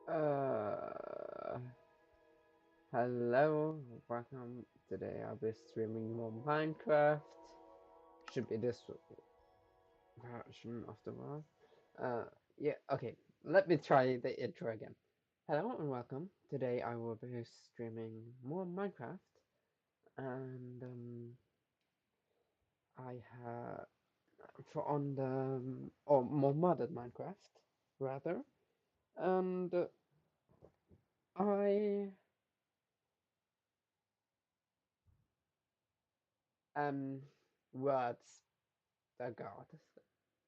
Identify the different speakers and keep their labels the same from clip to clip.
Speaker 1: Uh, Hello, welcome. Today I'll be streaming more Minecraft. Should be this version of the world. Uh, yeah, okay. Let me try the intro again. Hello and welcome. Today I will be streaming more Minecraft, and I have for on the or more modded Minecraft rather, and I am words the god.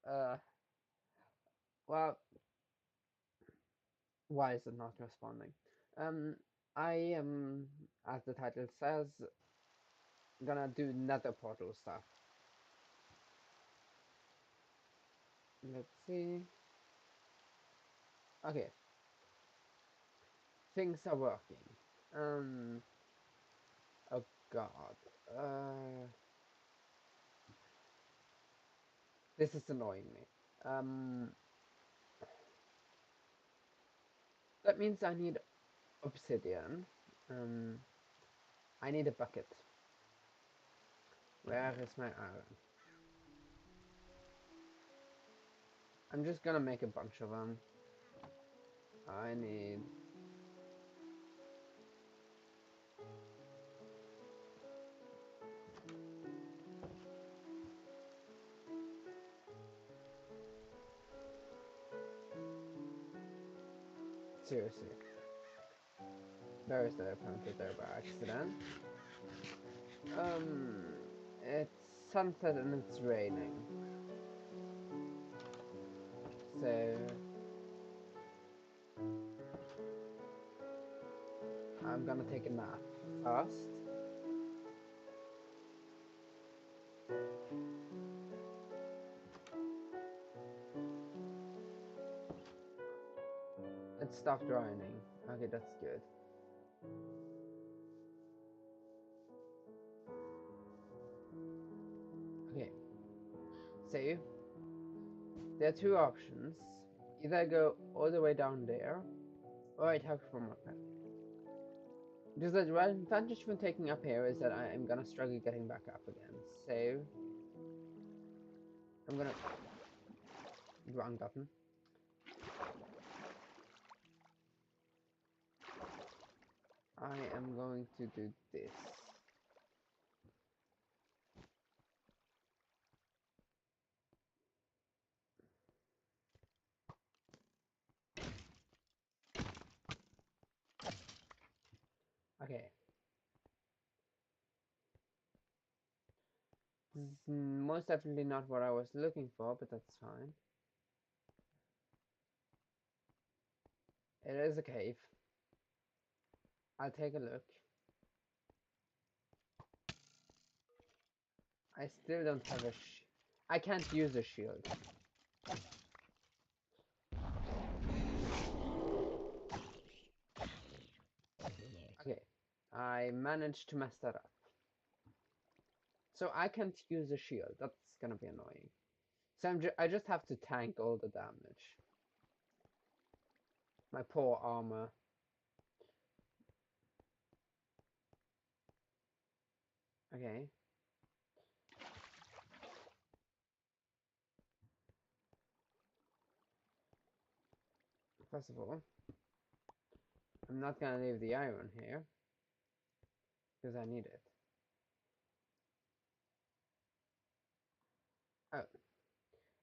Speaker 1: Uh, well, why is it not responding? Um, I am, as the title says, gonna do Nether portal stuff. Let's see. Okay, things are working. Um, oh god. Uh, this is annoying me. Um, that means I need obsidian. Um, I need a bucket. Where is my iron? I'm just gonna make a bunch of them. I need seriously. Where is the planted there by accident? Um, it's sunset and it's raining. So I'm gonna take a nap first. It stopped raining. Okay, that's good. Okay, so there are two options. Either I go all the way down there, or I talk from up here. Because the advantage from taking up here is that I am gonna struggle getting back up again. So I'm gonna wrong button. I am going to do this. Okay. This is most definitely not what I was looking for, but that's fine. It is a cave. I'll take a look. I still don't have a I can't use a shield. Okay. I managed to mess that up. So I can't use a shield. That's gonna be annoying. So I just have to tank all the damage. My poor armor. Okay. First of all, I'm not gonna leave the iron here because I need it. Oh,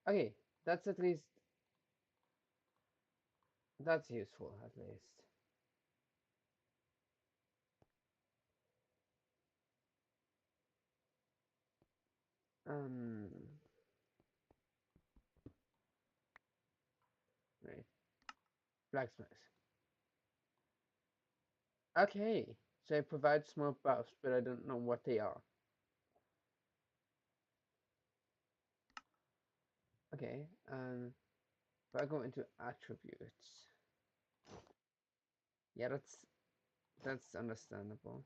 Speaker 1: okay. That's at least that's useful at least. Um, right. Blacksmith. Okay. So it provides more buffs, but I don't know what they are. Okay. If I go into attributes, yeah, that's understandable.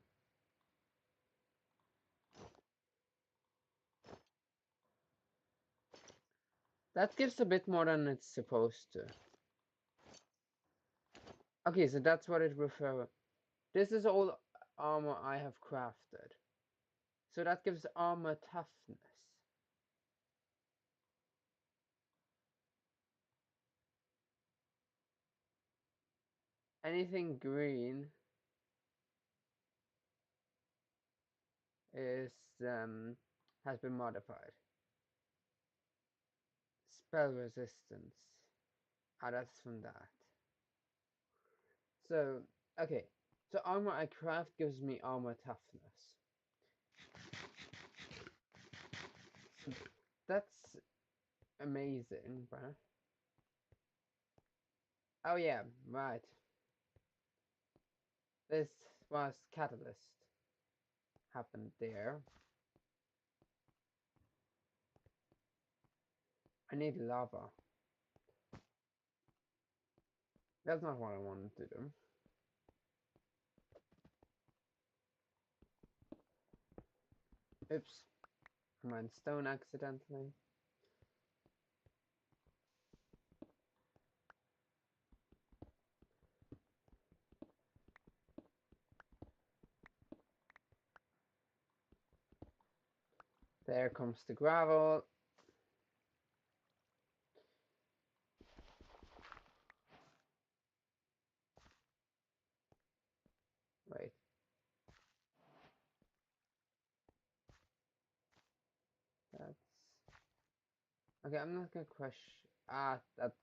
Speaker 1: That gives a bit more than it's supposed to. Okay, so that's what it refers. This is all armor I have crafted. So that gives armor toughness. Anything green is has been modified. Spell resistance. Ah, that's from that. So, okay. So armor I craft gives me armor toughness. So that's amazing, bruh. Oh yeah, right. This was catalyst happened there. I need lava. That's not what I wanted to do. Oops. I mined stone accidentally. There comes the gravel. Wait. That's... Okay, I'm not gonna question... Ah, that's...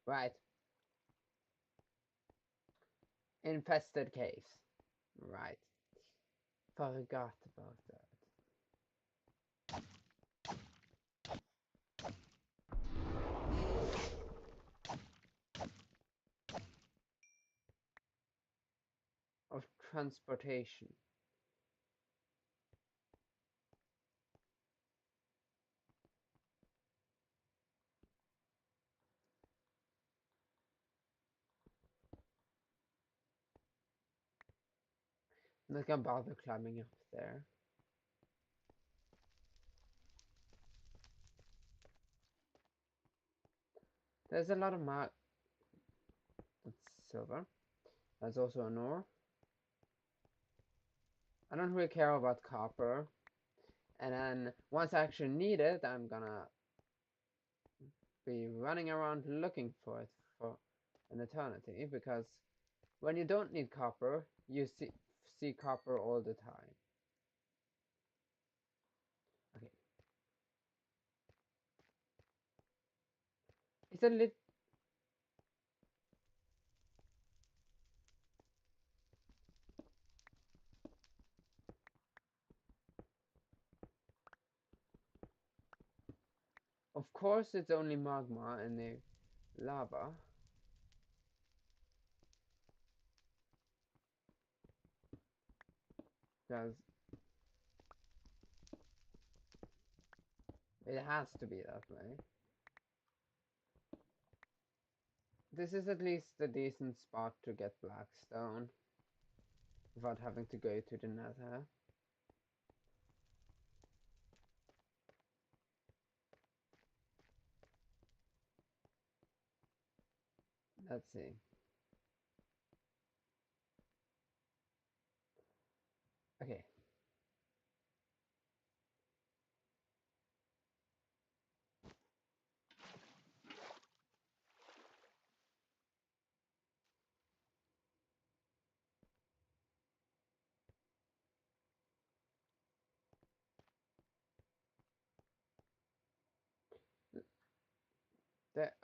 Speaker 1: Right. Infested caves. Right. Forgot about that. Of transportation. I'm not gonna bother climbing up there. There's a lot of that's silver. There's also an ore. I don't really care about copper. And then once I actually need it, I'm gonna be running around looking for it for an eternity, because when you don't need copper, you see copper all the time. Okay. It's a lit. Of course, it's only magma and the lava. Because it has to be that way. This is at least a decent spot to get black stone without having to go to the Nether. Let's see. Okay.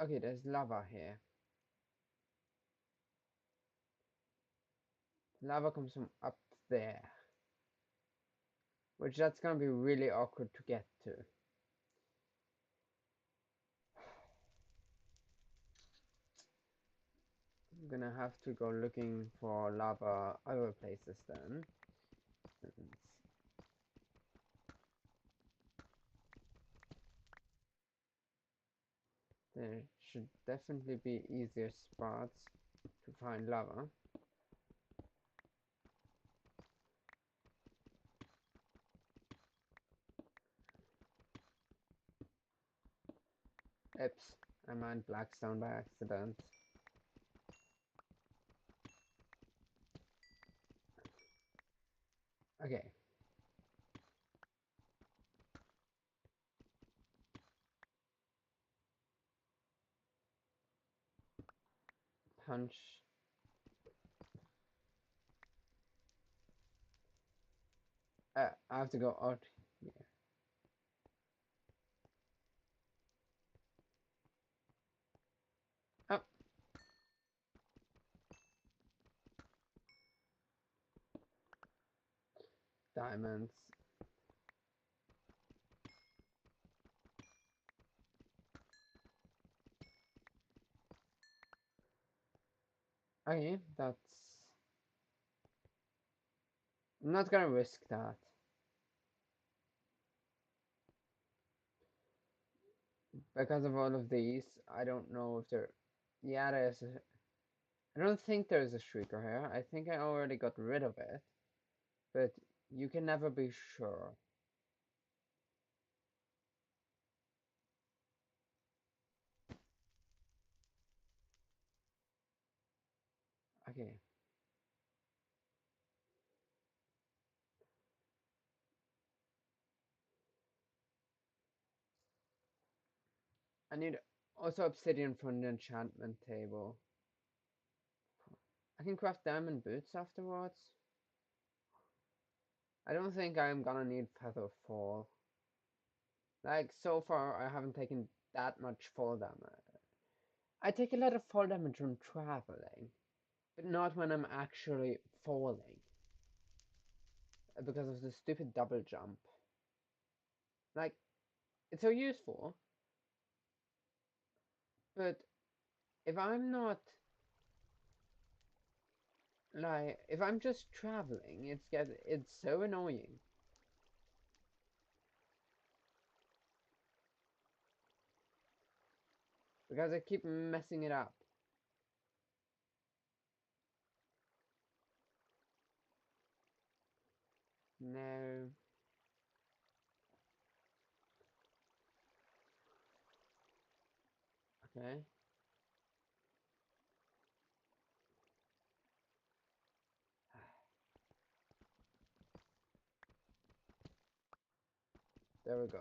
Speaker 1: Okay, there's lava here. Lava comes from up there. Which that's gonna be really awkward to get to. I'm gonna have to go looking for lava other places then. Since there should definitely be easier spots to find lava. Oops, I mined blackstone by accident. Okay. Punch. I have to go out here. Oh, diamonds. Okay, that's... I'm not gonna risk that. Because of all of these, I don't know if there... Yeah, there's a... I don't think there's a shrieker here. I think I already got rid of it. But you can never be sure. Okay. I need also obsidian from the enchantment table. I can craft diamond boots afterwards. I don't think I'm gonna need feather fall. Like, so far, I haven't taken that much fall damage. I take a lot of fall damage when traveling, but not when I'm actually falling. Because of the stupid double jump. Like, it's so useful, but if I'm not, like, if I'm just traveling, it's so annoying. Because I keep messing it up. No. Okay. There we go.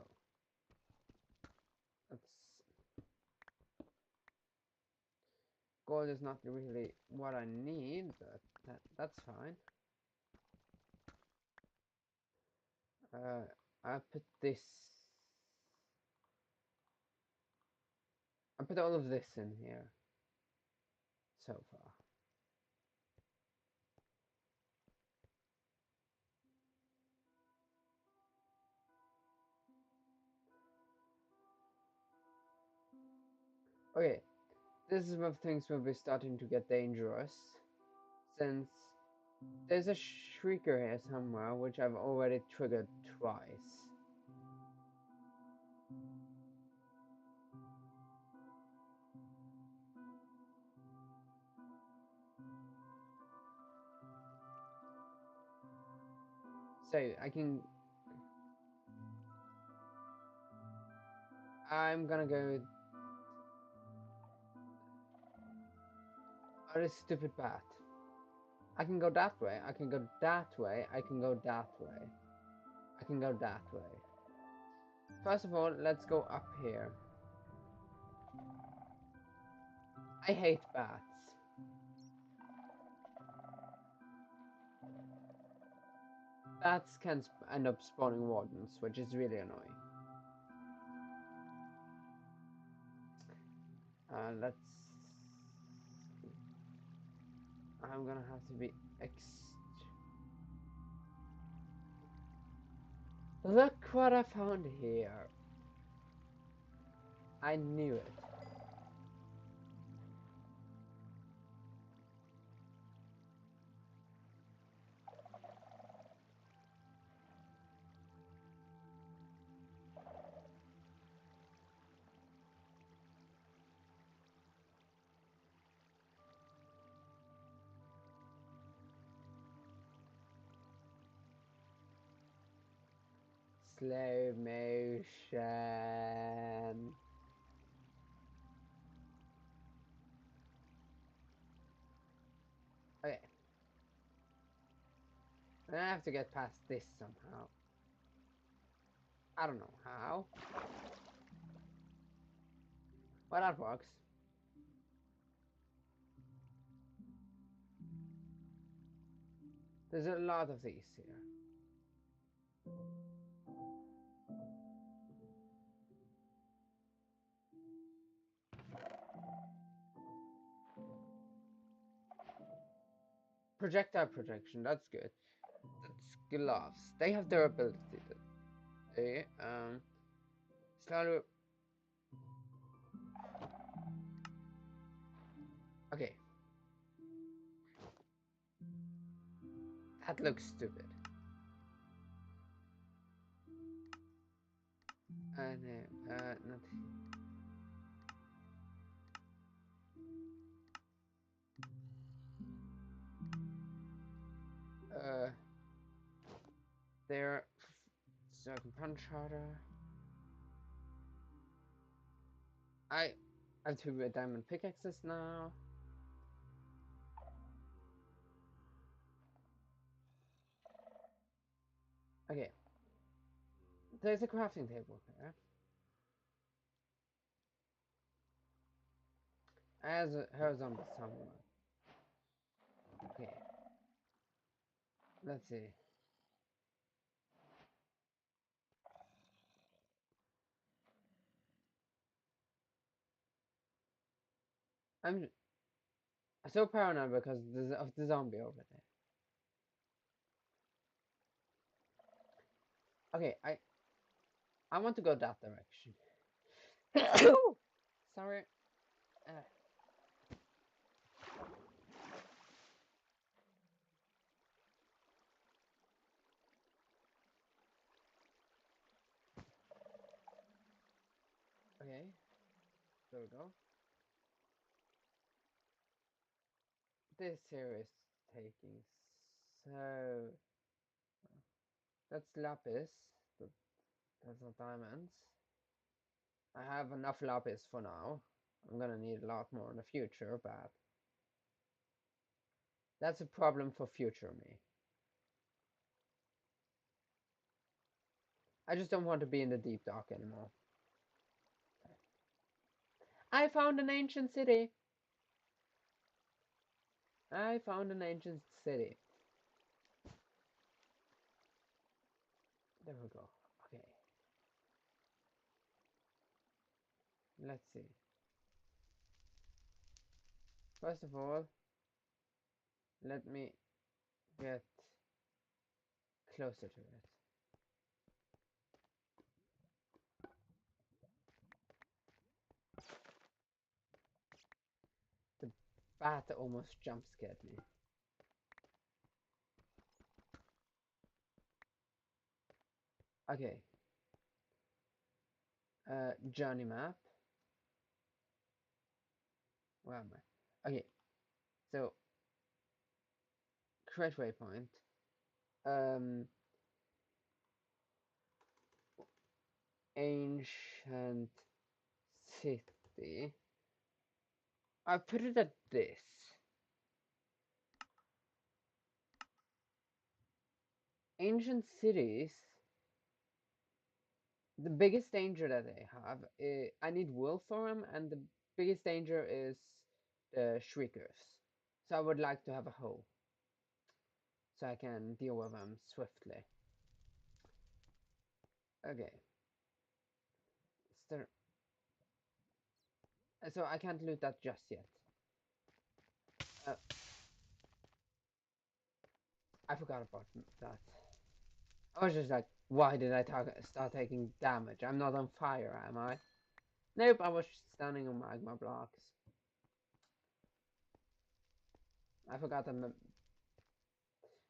Speaker 1: That's... Gold is not really what I need, but that's fine. Uh, I put this... I put all of this in here so far. Okay, this is where things will be starting to get dangerous, since there's a shrieker here somewhere, which I've already triggered twice. So I'm gonna go... Oh, this stupid bat. I can go that way, I can go that way, I can go that way. I can go that way. First of all, let's go up here. I hate bats. Bats can end up spawning wardens, which is really annoying. Let's... I'm gonna have to be Look what I found here. I knew it. Slow motion. Okay. I have to get past this somehow. I don't know how. But that works. There's a lot of these here. Projectile projection, that's good. That's gloves. They have durability. They slowly. Okay. That looks stupid. And not. Uh, there. So I can punch harder. I have two diamond pickaxes now. Okay. There's a crafting table here. As her zombie somewhere. Okay. Let's see. I'm so paranoid because of the zombie over there. Okay, I want to go that direction. Sorry. Okay. There we go. This here is taking so. That's lapis. That's not diamonds. I have enough lapis for now. I'm gonna need a lot more in the future, but that's a problem for future me. I just don't want to be in the deep dark anymore. I found an ancient city. I found an ancient city. There we go. Okay. Let's see. First of all, let me get closer to it. The bat almost jump scared me. Okay. Journey map. Where am I? Okay. So, create waypoint. Um, ancient city. I put it at this. Ancient cities. The biggest danger that they have, I need wool for them, and the biggest danger is the shriekers. So I would like to have a hole, so I can deal with them swiftly. Okay. So I can't loot that just yet. I forgot about that. I was just like, why did I start taking damage? I'm not on fire, am I? Nope, I was standing on magma blocks. I forgot that.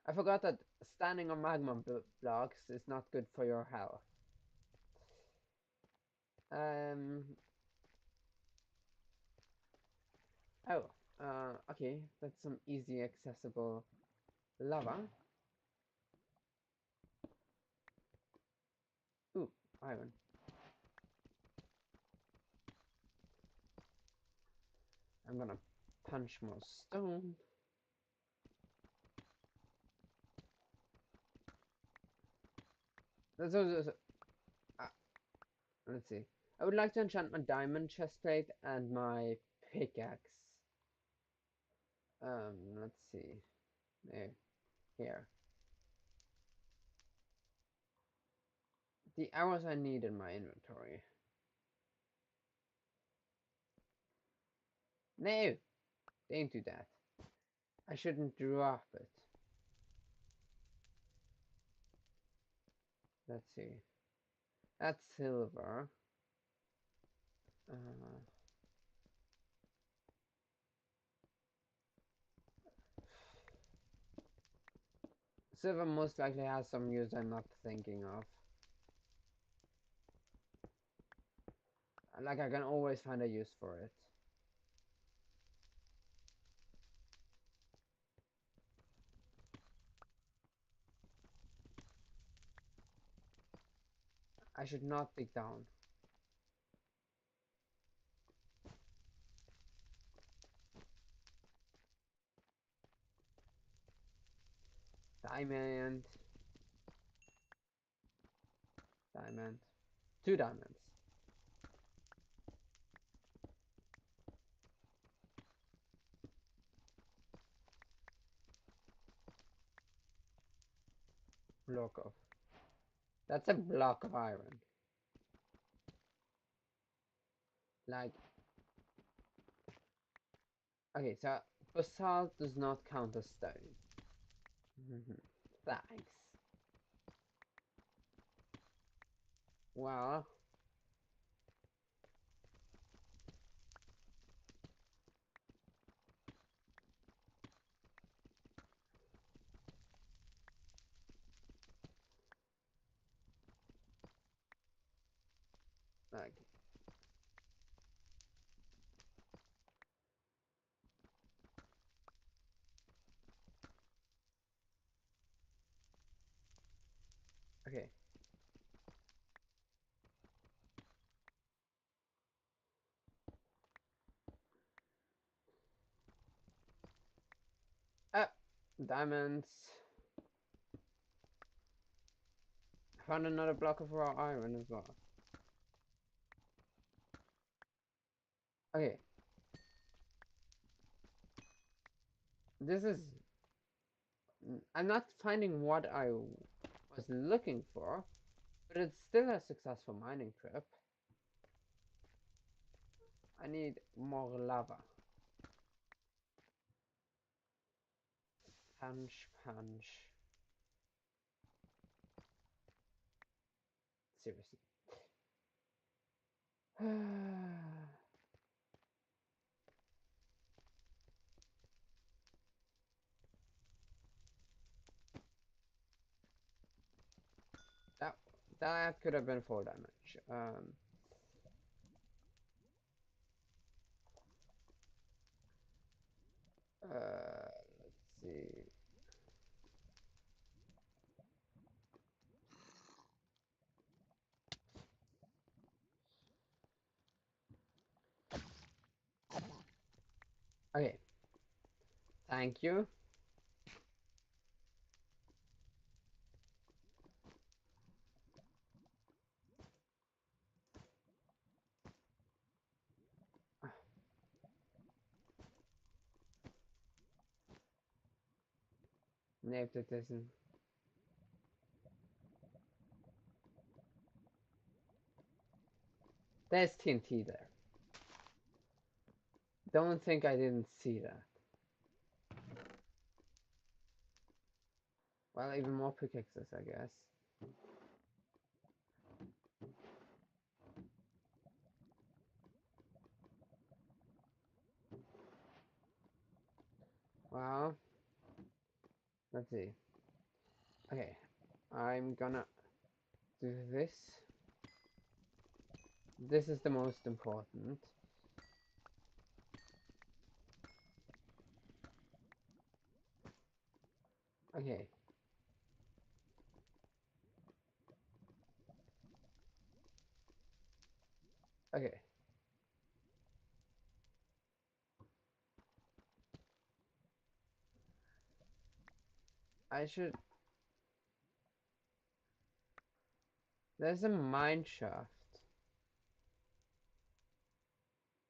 Speaker 1: I forgot that standing on magma blocks is not good for your health. Um. Oh. Okay. That's some easy accessible lava. Ooh, iron. I'm gonna punch more stone. That's also, uh, let's see. I would like to enchant my diamond chestplate and my pickaxe. Let's see. There, here. The arrows I need in my inventory. No! Don't do that. I shouldn't drop it. Let's see. That's silver. Uh, Silver most likely has some use I'm not thinking of. Like, I can always find a use for it. I should not dig down. Diamond. Diamond. 2 diamonds. Block of. That's a block of iron. Like, okay, so basalt does not count as stone. Thanks. Well, like, okay. Ah, diamonds. I found another block of raw iron as well. Okay. This is... I'm not finding what I was looking for, but it's still a successful mining trip. I need more lava. Punch, punch. Seriously. that that could have been 4 damage. Let's see. Okay, thank you. Nope, it isn't. There's TNT there. Don't think I didn't see that. Well, even more pickaxes, I guess. Well, let's see. Okay, I'm gonna do this. This is the most important. Okay. Okay. I should... There's a mine shaft.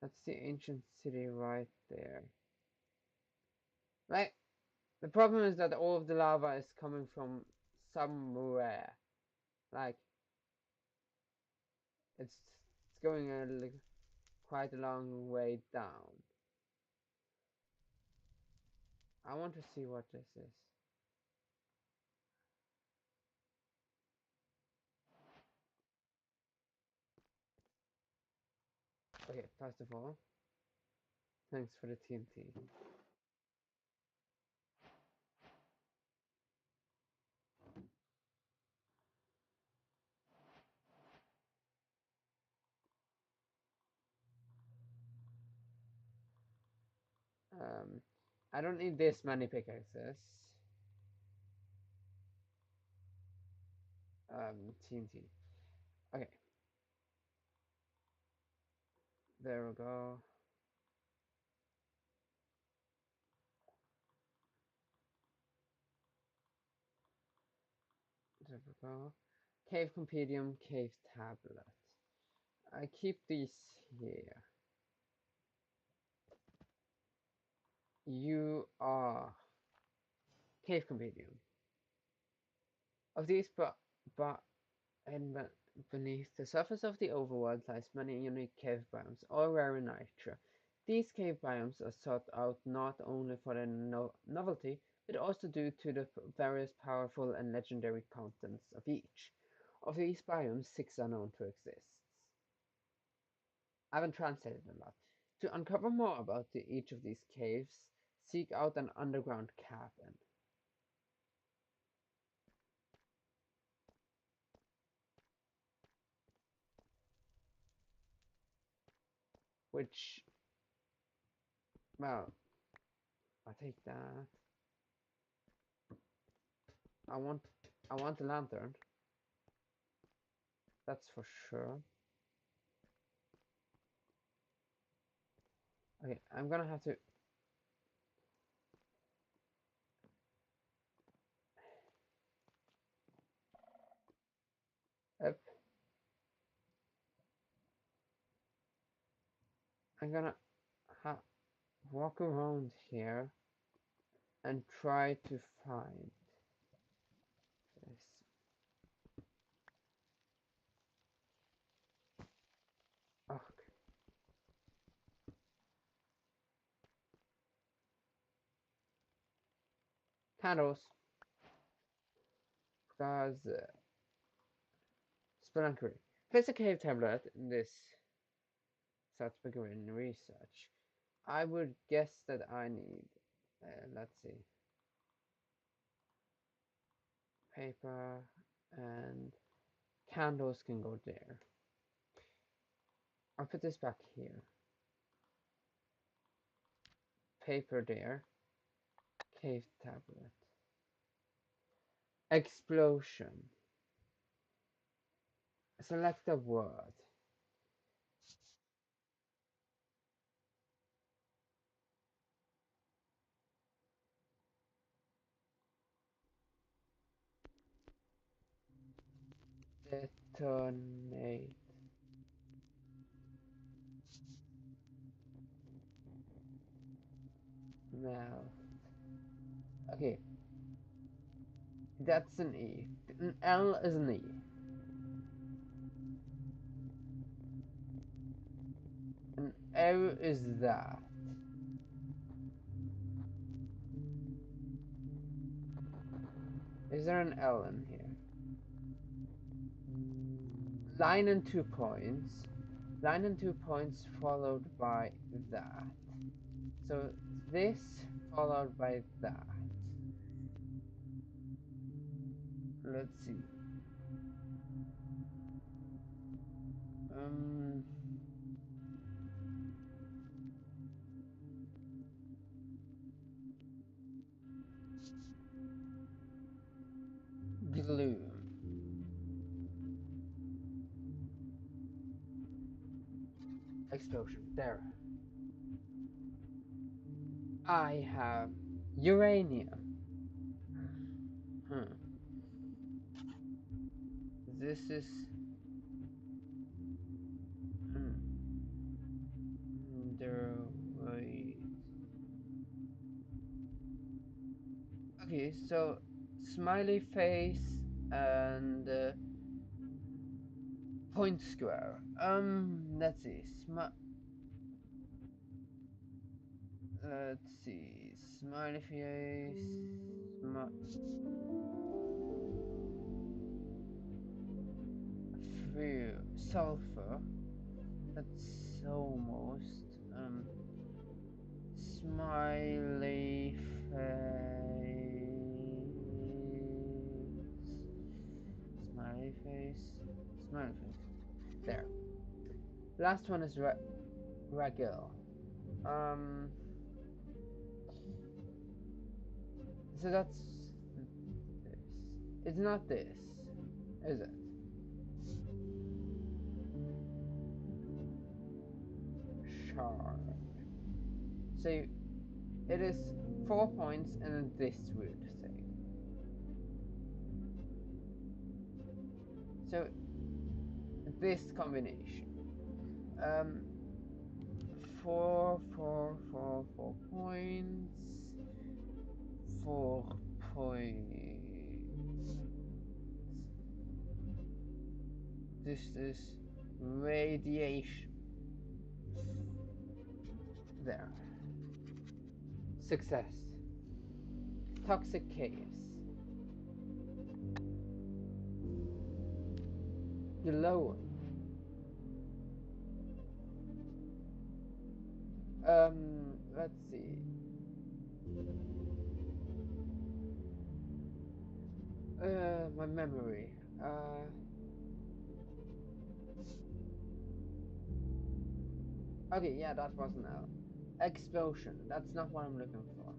Speaker 1: That's the ancient city right there. Like, the problem is that all of the lava is coming from somewhere. Like, it's going quite a long way down. I want to see what this is. Okay, first of all, thanks for the TNT. I don't need this many pickaxes. TNT. Okay, there we go. There we go. Cave compendium, cave tablet. I keep these here. You are cave compendium. Of these, but and beneath the surface of the overworld lies many unique cave biomes, all rare in nature. These cave biomes are sought out not only for their novelty, but also due to the various powerful and legendary contents of each. Of these biomes, 6 are known to exist. I haven't translated a lot. To uncover more about each of these caves, seek out an underground cabin. Which, well, I take that. I want I want a lantern. That's for sure. Okay, I'm gonna have to. Up. I'm gonna walk around here and try to find this. Oh, candles. Because spelunkery. Place a cave tablet in this. Starts begin research. I would guess that I need. Let's see. Paper and candles can go there. I'll put this back here. Paper there. Cave tablet. Explosion. Select a word. Detonate. Melt. Okay, that's an E. An L is an E. An O is that. Is there an L in here? Line and 2 points. Line and 2 points followed by that. So this followed by that. Let's see. Gloom. Explosion. There. I have uranium. Hmm. This is So smiley face and point square. Let's see. Let's see. Smiley face. Sulfur. That's almost smiley face. Smiley face. Smiley face. There. Last one is Ragil. Um. So that's this. It's not this, is it? Shard. So it is 4 points and this weird thing. So this combination. Um, 4 points. 4 points. This is radiation. There. Success. Toxic chaos. Glowing. Let's see. My memory. Okay, yeah, that was now. Explosion. That's not what I'm looking for.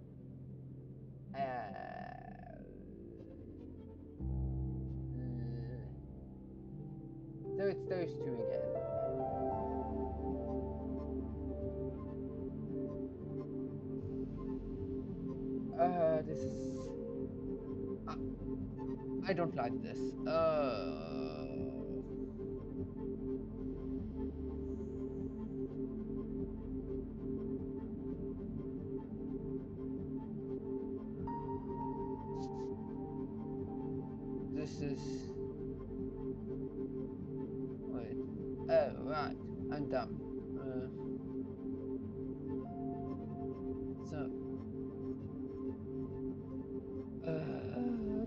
Speaker 1: So it's those two again. This is. Uh, I don't like this. This is. Wait. Oh, right. I'm dumb. So.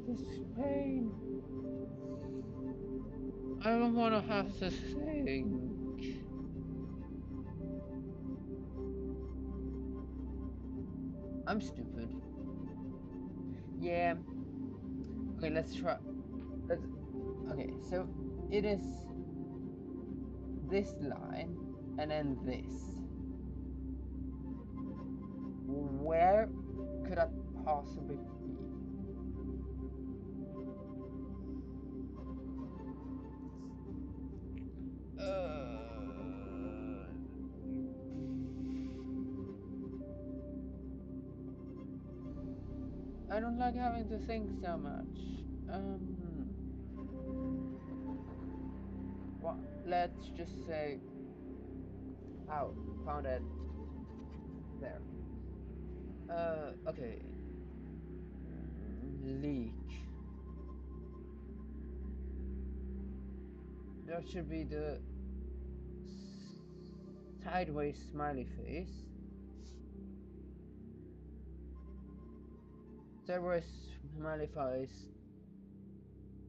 Speaker 1: This pain. I don't want to have to think. I'm stupid. Yeah. Okay, let's try. Let's. Okay, so it is this line and then this. Where could that possibly be? I don't like having to think so much. Well, let's just say, oh, found it there. Okay. Leak. That should be the sideways smiley face. Sideways smiley face.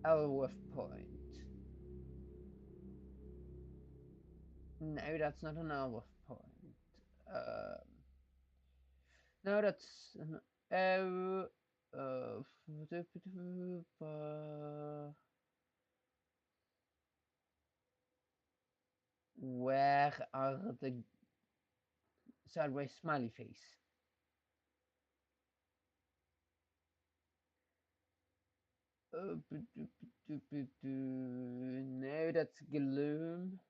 Speaker 1: Elworth point. No, that's not an Elworth point. No, that's an L. Where are the sideways smiley face? No, that's gloom.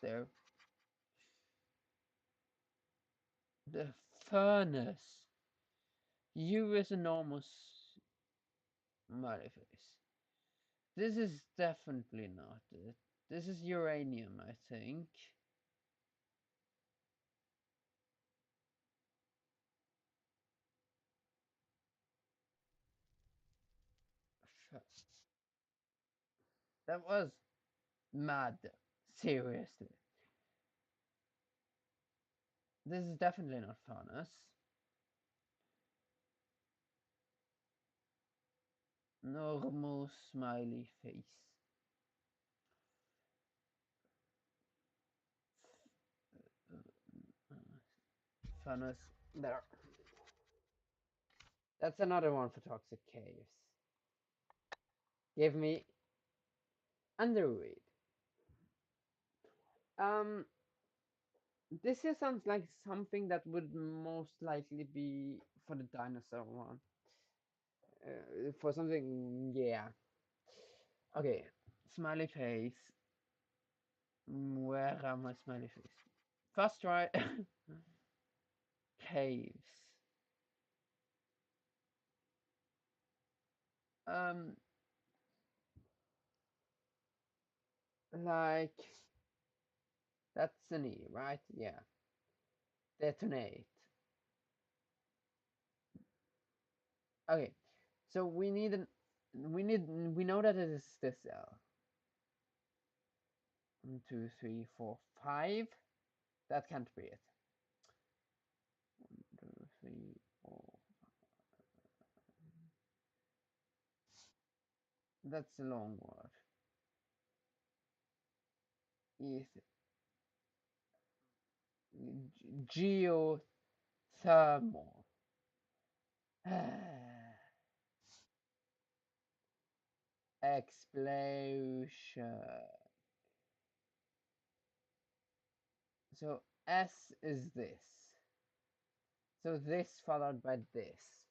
Speaker 1: There. The furnace. You is enormous smiley face. This is definitely not it. This is uranium, I think. That was mad. Seriously. This is definitely not furnace. Normal smiley face. Furnace. There. That's another one for toxic caves. Give me underweed. Um, this here sounds like something that would most likely be for the dinosaur one. For something, yeah. Okay, smiley face. Where are my smiley face? First try. Caves. Um, like that's an E, right? Yeah. Detonate. Okay, so we know that it is this cell. 1, 2, 3, 4, 5. That can't be it. 1, 2, 3, 4. That's a long word. Is geothermal. Explosion. So S is this. So this followed by this.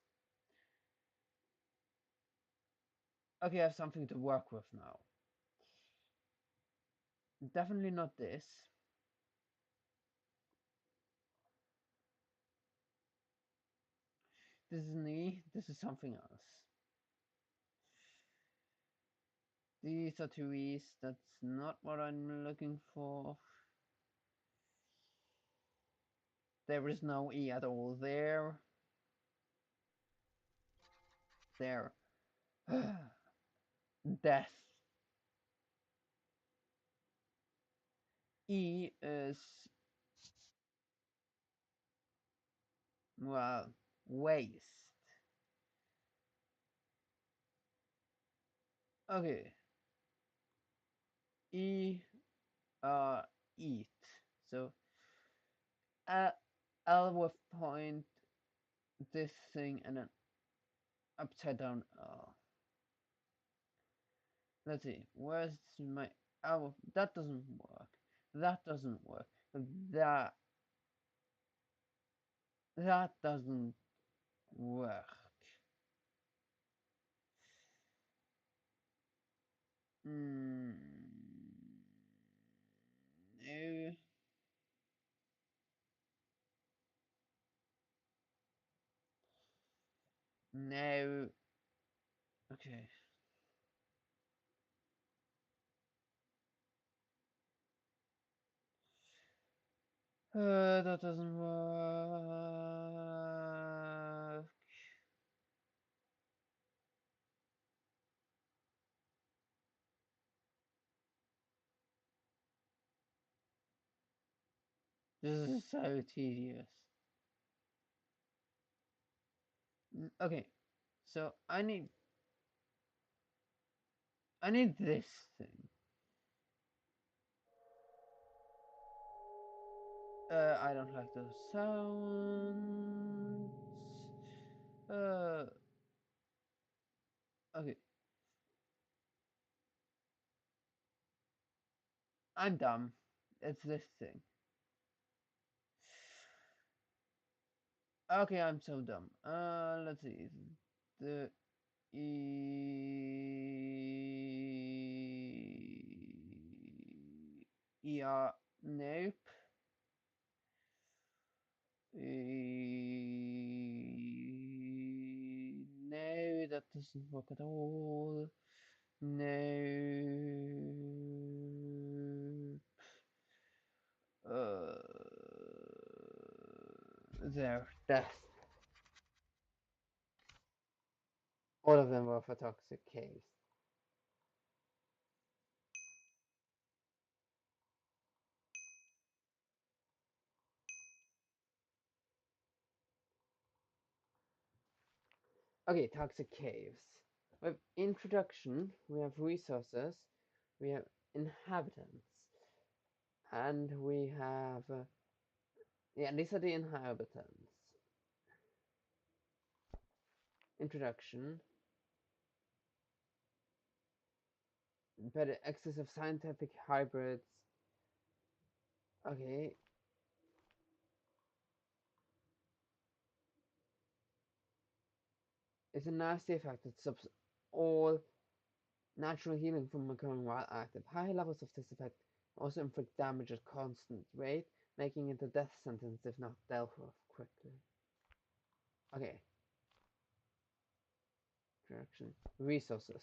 Speaker 1: Okay, I have something to work with now. Definitely not this. This is me. This is something else. These are two E's. That's not what I'm looking for. There is no E at all there. There. Death. E is, well, waste. Okay. E, eat. So, L with point this thing and then upside down L. Let's see. Where's my L? That doesn't work. That doesn't work. That doesn't work. No. No. Okay. That doesn't work. This is so tedious. Okay, so I need this thing. I don't like those sounds. Uh, okay. I'm dumb. It's this thing. Okay, I'm so dumb. Let's see. The nope. No, that doesn't work at all. No. There, death. All of them were for toxic caves. Okay, toxic caves. We have introduction, we have resources, we have inhabitants, and we have yeah, these are the inhabitants. Introduction. Better access of scientific hybrids. Okay. It's a nasty effect that stops all natural healing from occurring while active. High levels of this effect also inflict damage at constant rate, making it a death sentence if not dealt with quickly. Okay. Direction. Resources.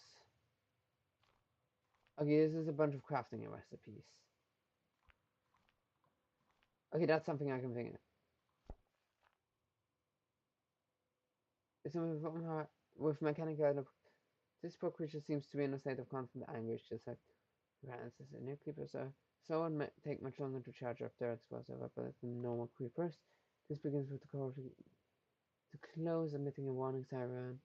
Speaker 1: Okay, this is a bunch of crafting recipes. Okay, that's something I can think of. It's with mechanical. This poor creature seems to be in a state of constant anguish, just like Francis and new creepers are. So it may take much longer to charge up their explosive weapons than normal creepers. This begins with the call to close, emitting a warning siren.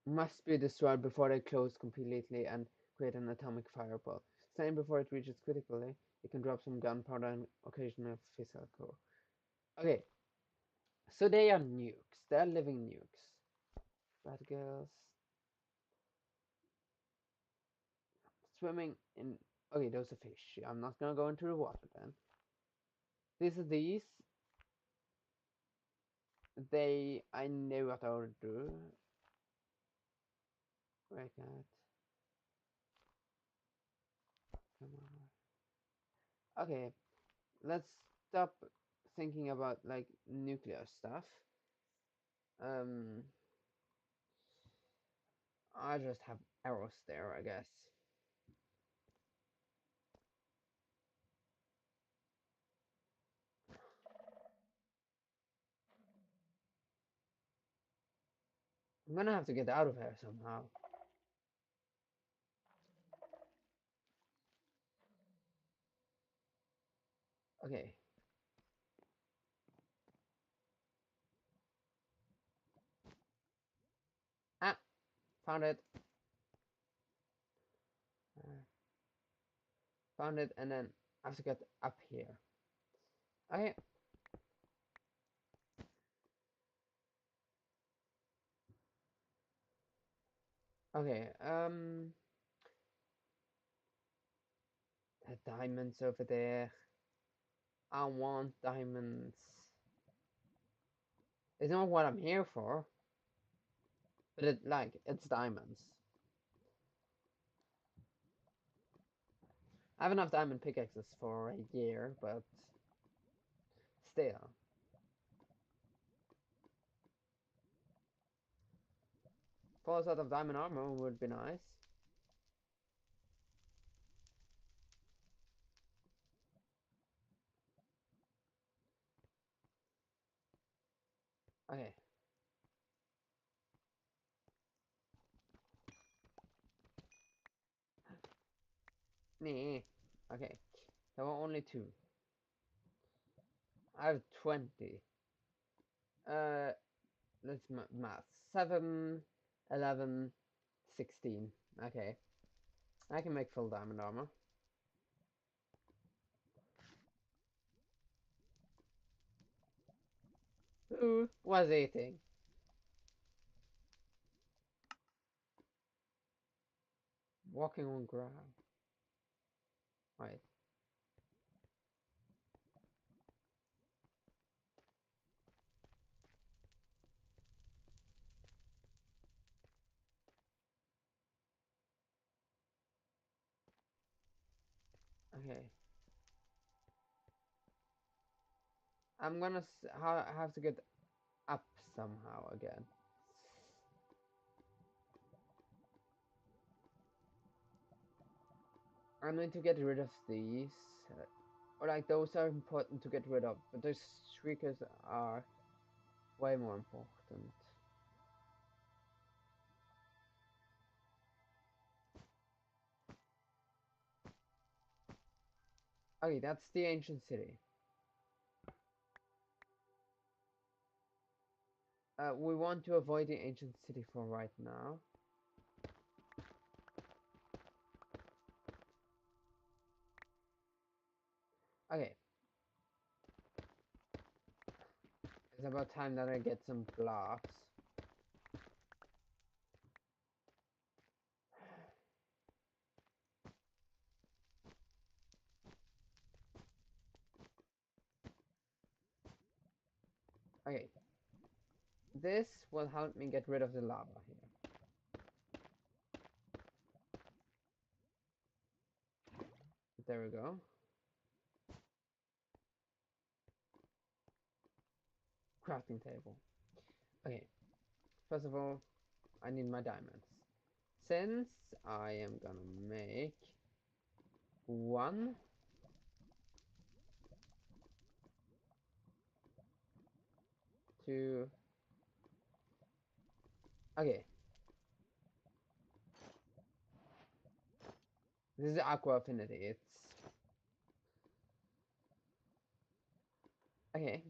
Speaker 1: Must be destroyed before they close completely and create an atomic fireball. Same before it reaches critically, it can drop some gunpowder and occasional fissile core. Okay, so they are nukes. They're living nukes. Bad girls. Swimming in. Okay, those are fish. I'm not gonna go into the water then. These. I know what I would do. Like that. Come on. Okay, let's stop thinking about like nuclear stuff. Um, I just have arrows there, I guess. I'm gonna have to get out of here somehow. Okay. Ah, found it. Uh, Found it, and then I have to get up here. Okay. Okay. The diamonds over there. I want diamonds. It's not what I'm here for, but it's diamonds. I have enough diamond pickaxes for a year, but still. Full set of diamond armor would be nice. Okay. Nee. Okay. There were only two. I have 20. Uh, let's math. 7, 11, 16. Okay. I can make full diamond armor. Who was eating? Walking on ground. Right. Okay. I'm gonna have to get up somehow again. I need to get rid of these. Or like those are important to get rid of, but those shriekers are. way more important. Okay, that's the ancient city. We want to avoid the ancient city for right now. Okay. It's about time that I get some blocks. Okay. This will help me get rid of the lava here. There we go. Crafting table. Okay. First of all, I need my diamonds. Since I am gonna make 1, 2. Okay. This is aqua affinity. It's okay.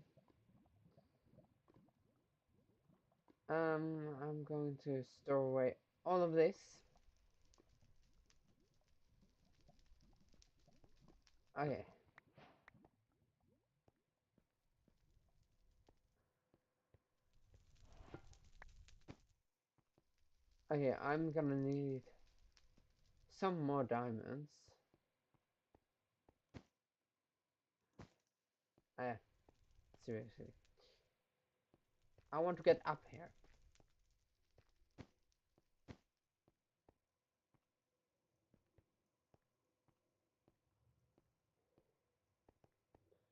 Speaker 1: I'm going to store away all of this. Okay. Okay, I'm gonna need some more diamonds. Seriously. I want to get up here.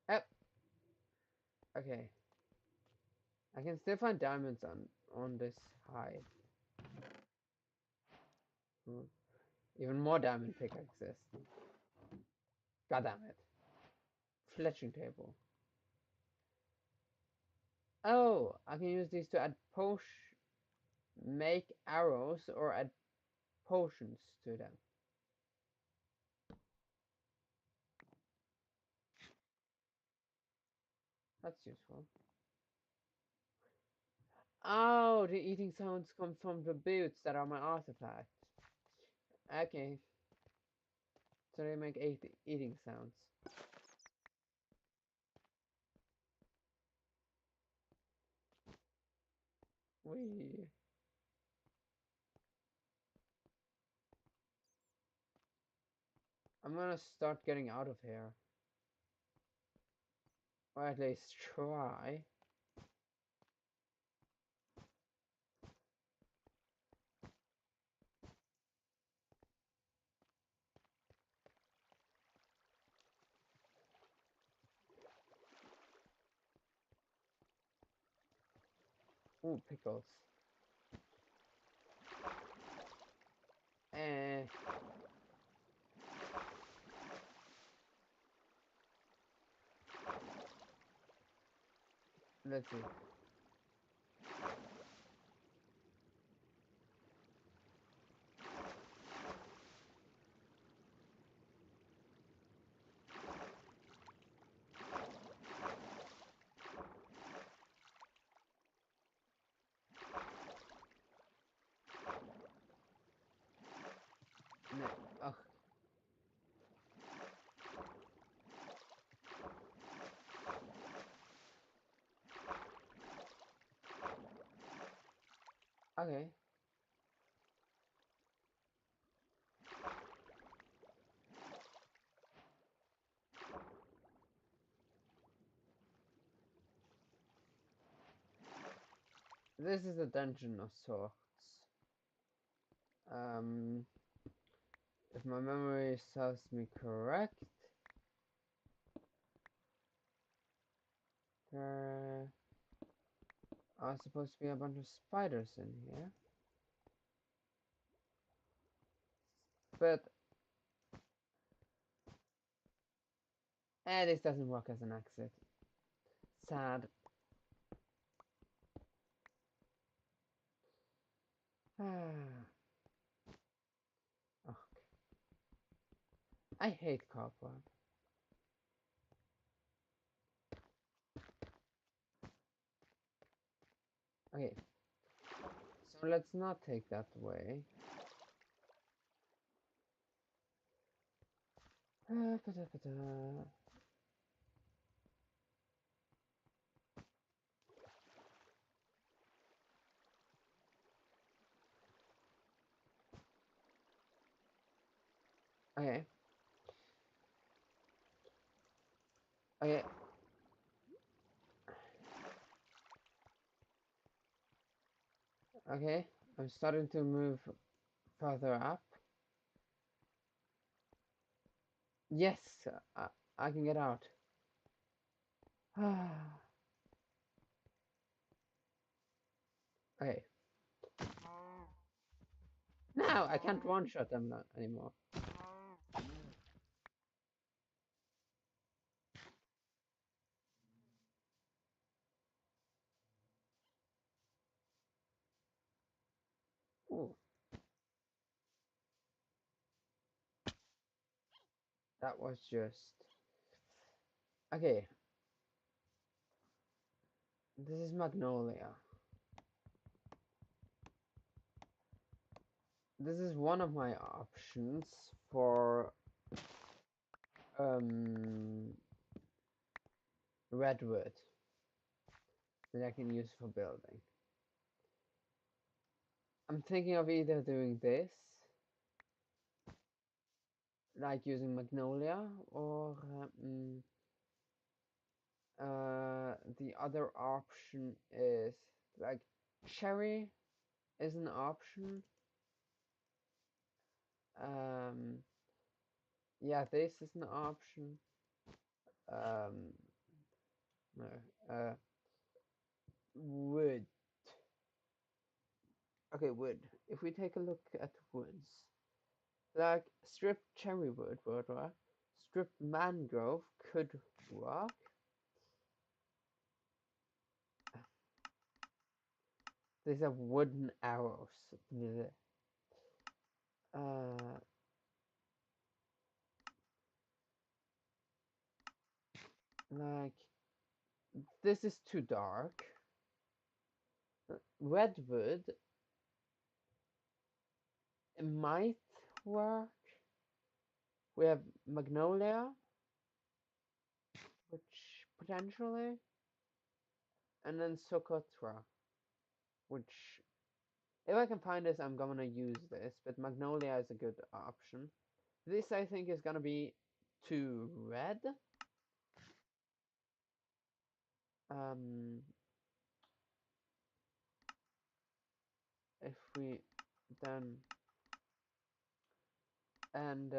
Speaker 1: Yep. Okay. I can still find diamonds on this high. Even more diamond pickaxes. God damn it. Fletching table. Oh, I can use these to add make arrows or add potions to them. That's useful. Oh, the eating sounds come from the boots that are my artifacts. Okay. So they make eating sounds. Wee. I'm gonna start getting out of here. Or at least try. Ooh, pickles. Eh. Let's see. Ugh. Okay. This is a dungeon of sorts. If my memory serves me correct, there are supposed to be a bunch of spiders in here. But this doesn't work as an exit. Sad. I hate copper. Okay, so let's not take that way. Okay. Okay. Okay. I'm starting to move further up. Yes, I can get out. Okay. Now I can't one-shot them anymore. Ooh, that was just... Okay, this is Magnolia. This is one of my options for redwood that I can use for building. I'm thinking of either doing this, like using Magnolia, or the other option is like cherry is an option. Yeah, this is an option. Um, no, wood. Okay, wood. If we take a look at woods, like stripped cherry wood would work. Stripped mangrove could work. These are wooden arrows. Uh, like this is too dark. Redwood it might work. We have magnolia, which potentially, and then socotra, which if I can find this, I'm gonna use this. But magnolia is a good option. This I think is gonna be too red. Um, if we then and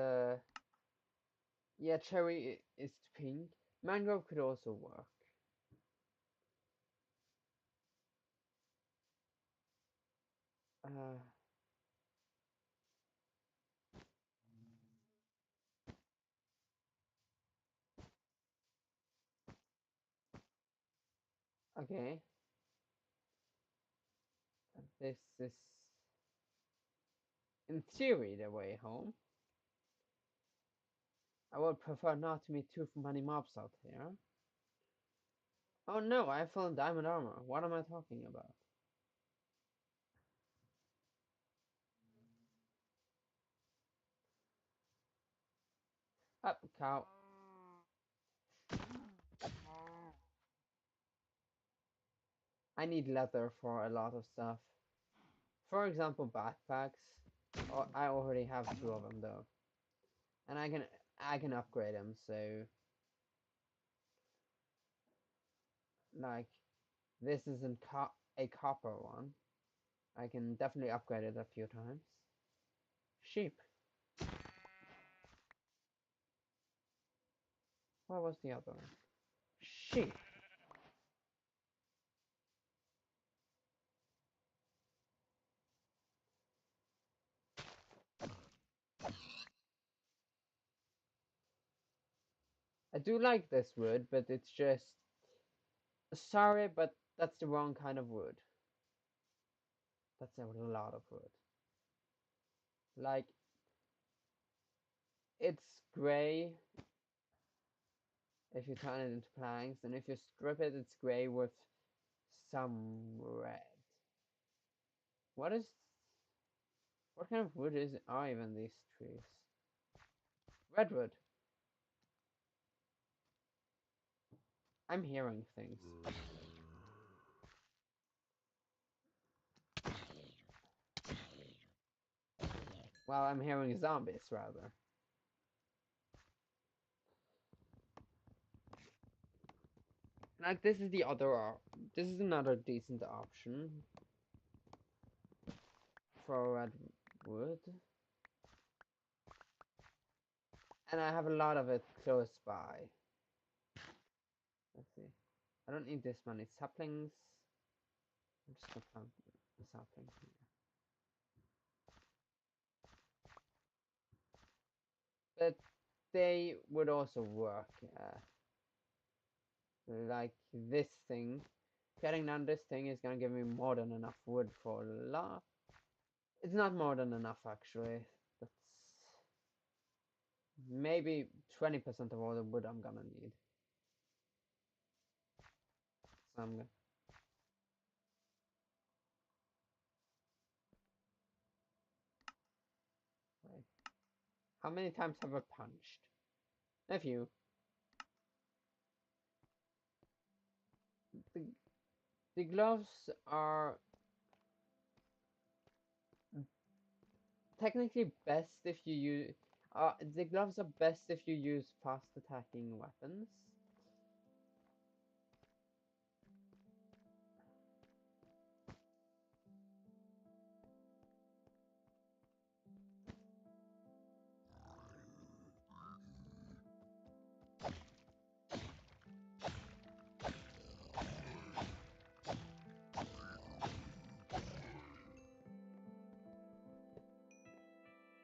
Speaker 1: yeah, cherry is pink. Mangrove could also work. Uh, okay. This is in theory the way home. I would prefer not to meet too many mobs out here. Oh no, I have full diamond armor. What am I talking about? Up, cow. I need leather for a lot of stuff. For example, backpacks. Oh, I already have two of them though, and I can upgrade them. So like this isn't a copper one. I can definitely upgrade it a few times. Sheep. What was the other one? Sheep. I do like this wood, but it's just sorry, but that's the wrong kind of wood. That's a lot of wood. Like it's gray if you turn it into planks, and if you strip it, it's gray with some red. What kind of wood are even these trees? Redwood. I'm hearing things. Well, I'm hearing zombies rather. Like this is this is another decent option for redwood. And I have a lot of it close by. Let's see. I don't need this many saplings. I'm just gonna plant the sapling here. But they would also work. Like this thing. Cutting down this thing is gonna give me more than enough wood for a lot. It's not more than enough actually. That's maybe 20% of all the wood I'm gonna need. So I'm gonna wait. How many times have I punched? A few. The, the gloves are technically best if you use. The gloves are best if you use fast attacking weapons.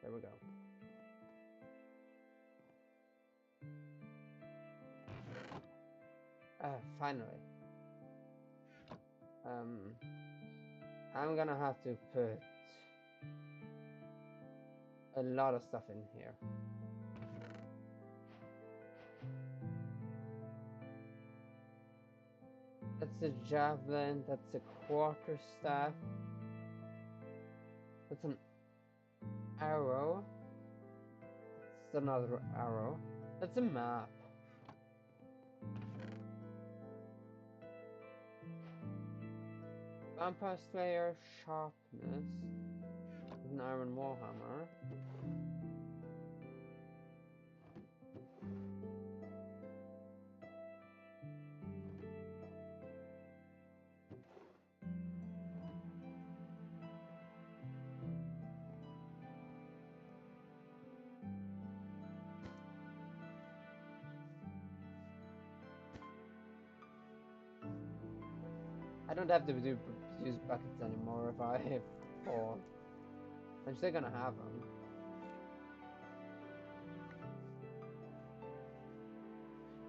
Speaker 1: There we go. Finally. I'm gonna have to put a lot of stuff in here. That's a javelin, that's a quarterstaff, that's an arrow, that's another arrow, that's a map. Vampire Slayer, sharpness, an iron warhammer. I don't have to use buckets anymore if I fall. I'm still gonna have them.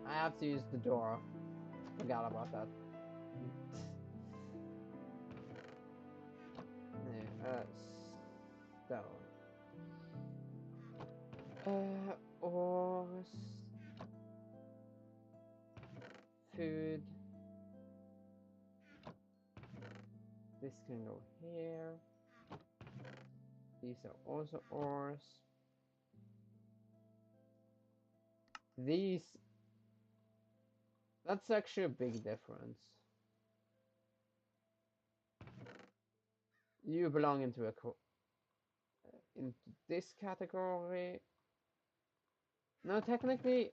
Speaker 1: I have to use the door. Forgot about that. Yeah, stone. Ores. Food. This can go here. These are also ores. These. That's actually a big difference. You belong into into this category. No, technically,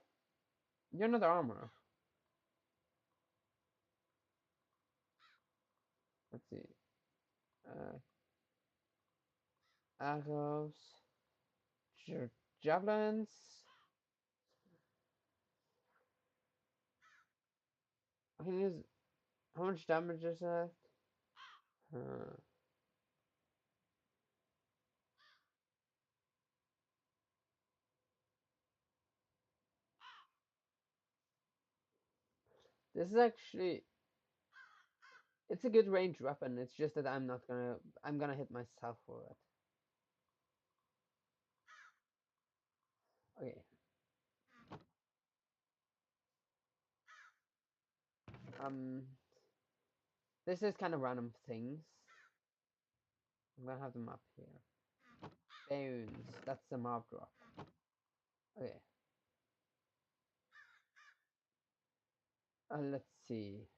Speaker 1: you're not armor. Let's see. Arrows. Javelins. I can use. How much damage is that? Huh. This is actually. It's a good range weapon. It's just that I'm not gonna. I'm gonna hit myself for it. Okay, This is kind of random things. I'm gonna have them up here. Bones. That's the mob drop. Okay. Let's see.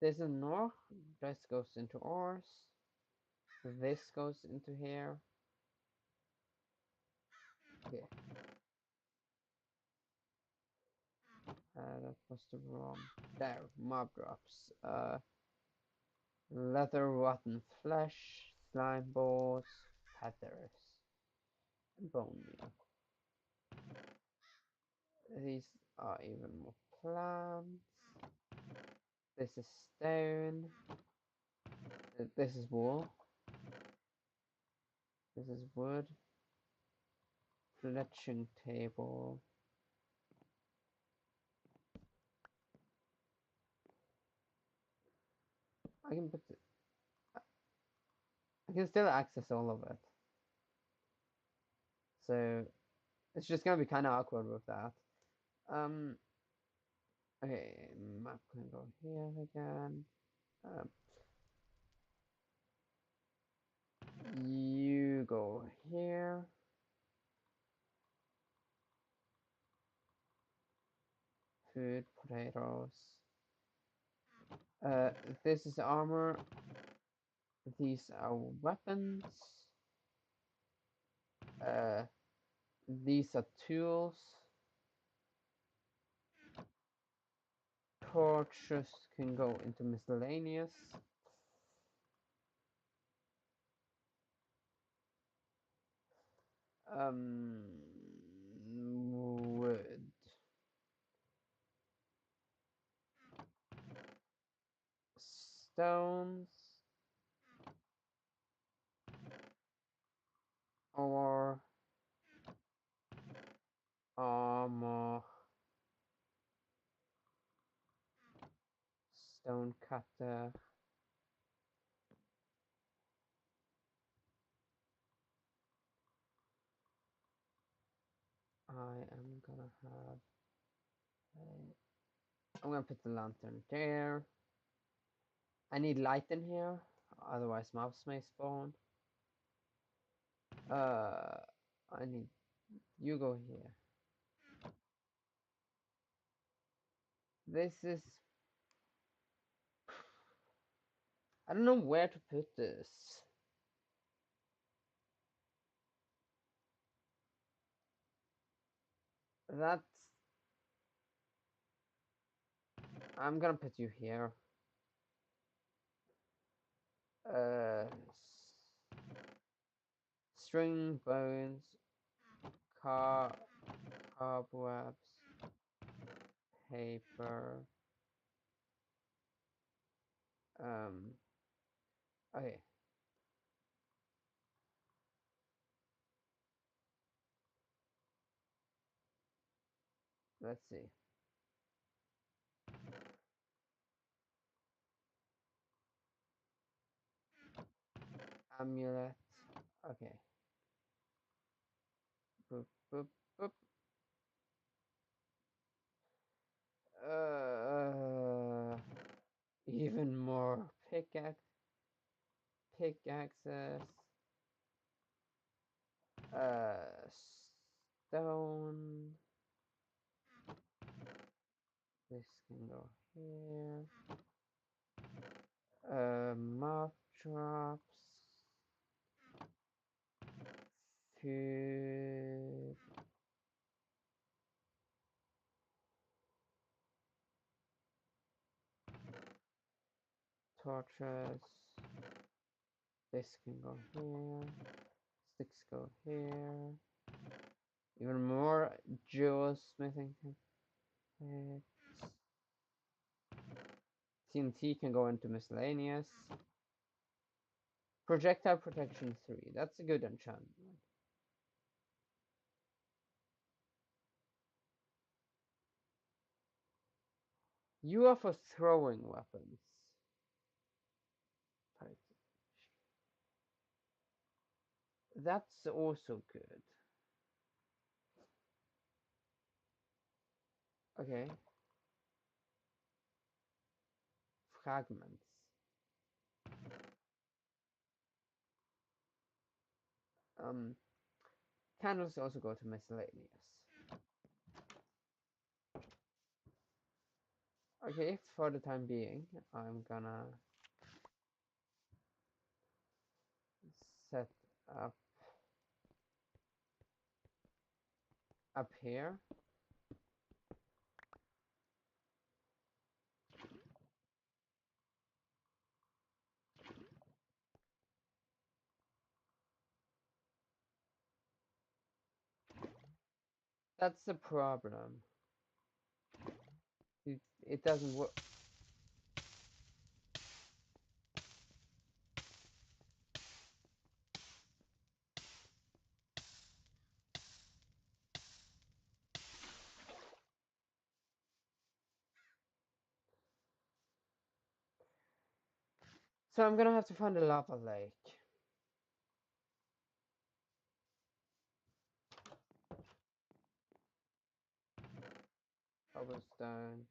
Speaker 1: There's a north. This goes into ores. This goes into here. Okay. That was the wrong. There. Mob drops. Leather, rotten flesh, slime balls, feathers, and bone meal. These are even more plants. This is stone. This is wool. This is wood. Fletching table. I can put. I can still access all of it. So it's just gonna be kind of awkward with that. Okay, map can go here again. You go here. Food, potatoes. This is armor. These are weapons. These are tools. Torches can go into miscellaneous. Wood. Stones. Or armor. Stone cutter. I am gonna have I'm gonna put the lantern there. I need light in here, otherwise mobs may spawn. I need you go here. This is I don't know where to put this. That's I'm gonna put you here. String, bones, cobwebs, paper. Okay. Let's see. Amulet. Okay. Boop, boop, boop. Even more pickaxes. Stone. This can go here. Mob drops. Food. Torches. This can go here. Sticks go here. Even more jewels smithing kits. TNT can go into miscellaneous. Projectile protection 3. That's a good enchantment. You are for throwing weapons. That's also good. Okay. fragments. Candles also go to miscellaneous. Okay, for the time being, I'm gonna set up here. That's the problem. It doesn't work. So I'm gonna have to find a lava lake. Cobblestone.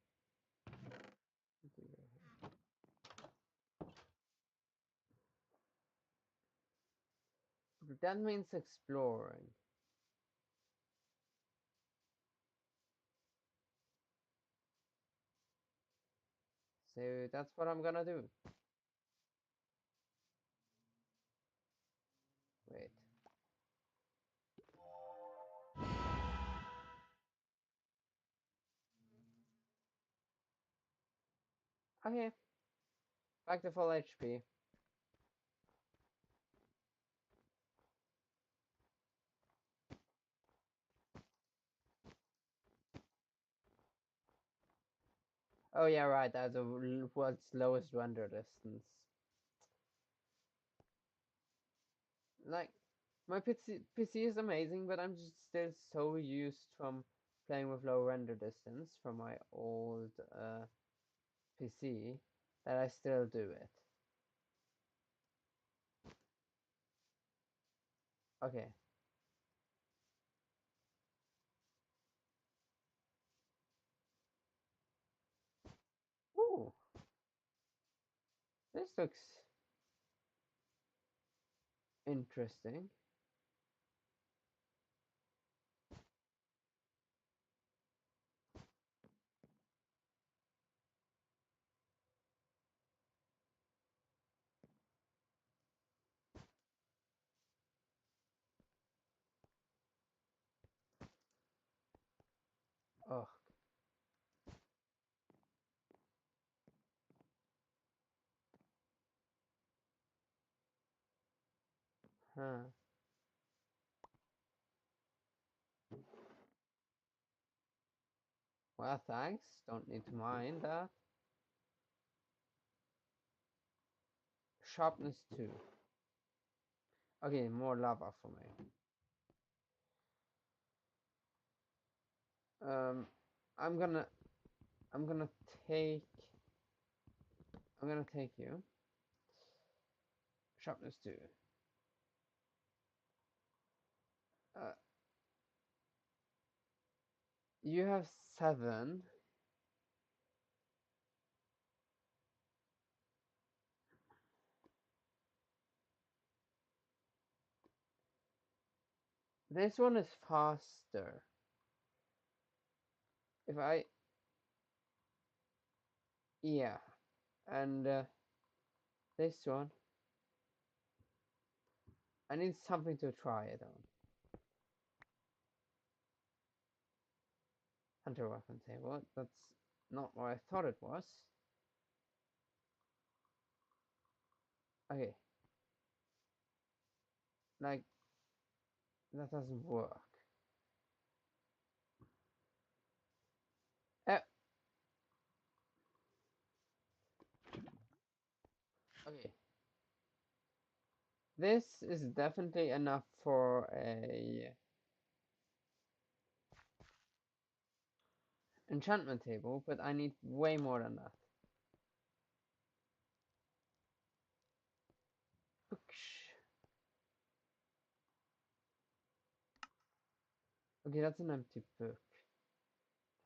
Speaker 1: That means exploring. So that's what I'm gonna do. Wait. Okay. Back to full HP. Oh yeah, right. That's the world's lowest render distance. Like, my PC is amazing, but I'm just still so used from playing with low render distance from my old PC that I still do it. Okay. Ooh, this looks interesting. Oh, huh. Well, thanks. Don't need to mind that. Sharpness 2. Okay, more lava for me. Um, I'm gonna, I'm gonna take, I'm gonna take you. Sharpness 2. Uh, you have 7. This one is faster. If I, yeah, and this one, I need something to try it on. Hunter weapon table. That's not what I thought it was. Okay. Like, that doesn't work. Okay. This is definitely enough for a enchantment table, but I need way more than that. Okay, that's an empty book.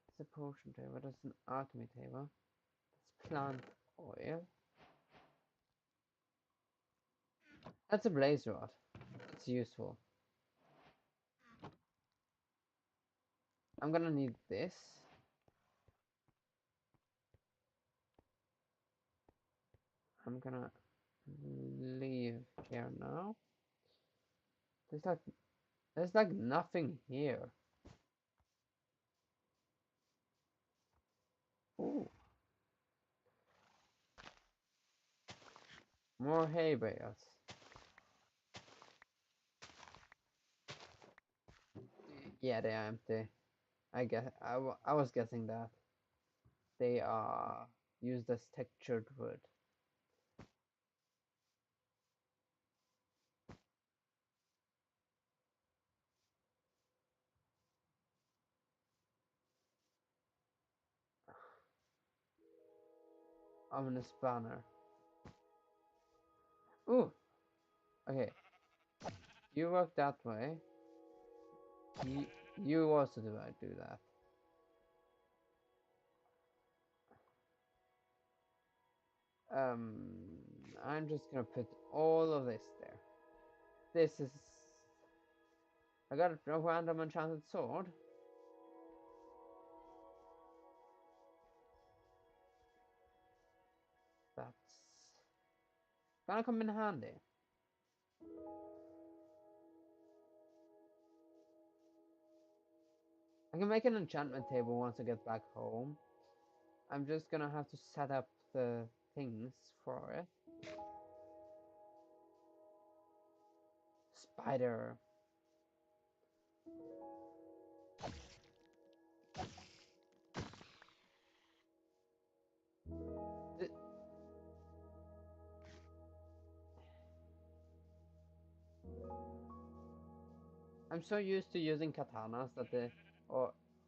Speaker 1: That's a potion table. That's an alchemy table. That's plant Oil. That's a blaze rod. It's useful. I'm gonna need this. I'm gonna leave here now. There's like nothing here. Ooh. More hay bales. Yeah, they are empty. I was guessing that. They are used as textured wood. Ominous banner. Ooh! Okay. You work that way. You also do that. I'm just gonna put all of this there. This is... I got a random enchanted sword. That's gonna come in handy. I can make an enchantment table once I get back home. I'm just gonna have to set up the things for it. Spider. I'm so used to using katanas that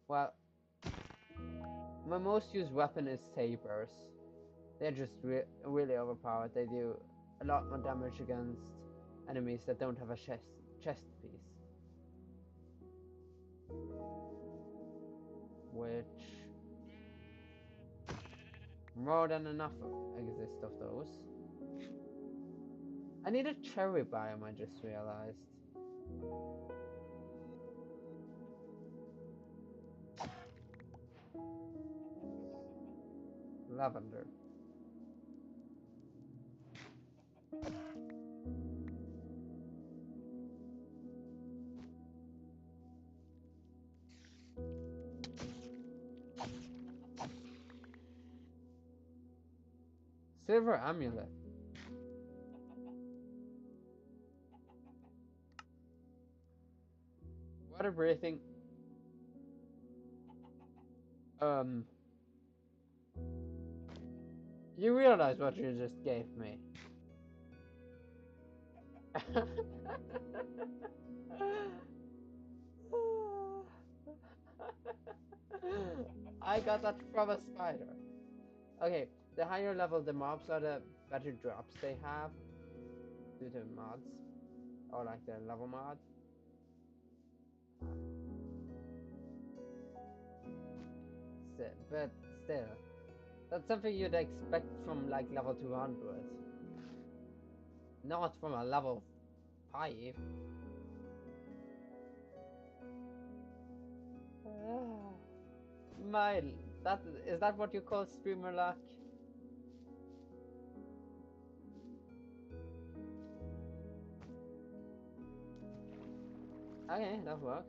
Speaker 1: well, my most used weapon is sabers. They're just really overpowered. They do a lot more damage against enemies that don't have a chest piece. Which more than enough exist of those. I need a cherry biome, I just realized. Lavender. Silver amulet. Water breathing. You realize what you just gave me. I got that from a spider. Okay, the higher level the mobs are, the better drops they have due to mods, or like the level mod. But still, that's something you'd expect from like level 200, not from a level 5. My, is that what you call streamer luck? Okay, that worked.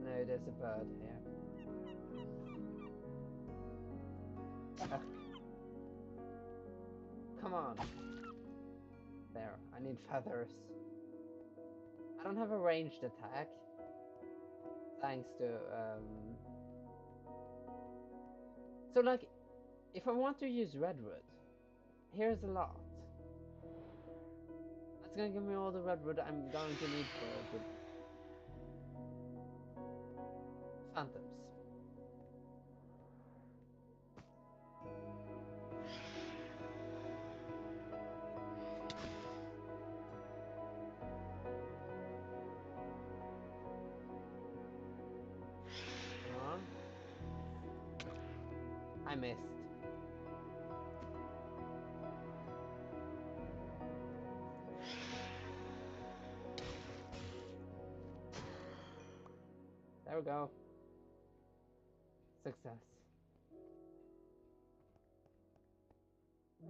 Speaker 1: No, there's a bird here. Come on. There, I need feathers. I don't have a ranged attack. Thanks to, So like, if I want to use redwood, here's a lot. That's gonna give me all the redwood I'm going to need for the phantoms. I missed. There we go. Success.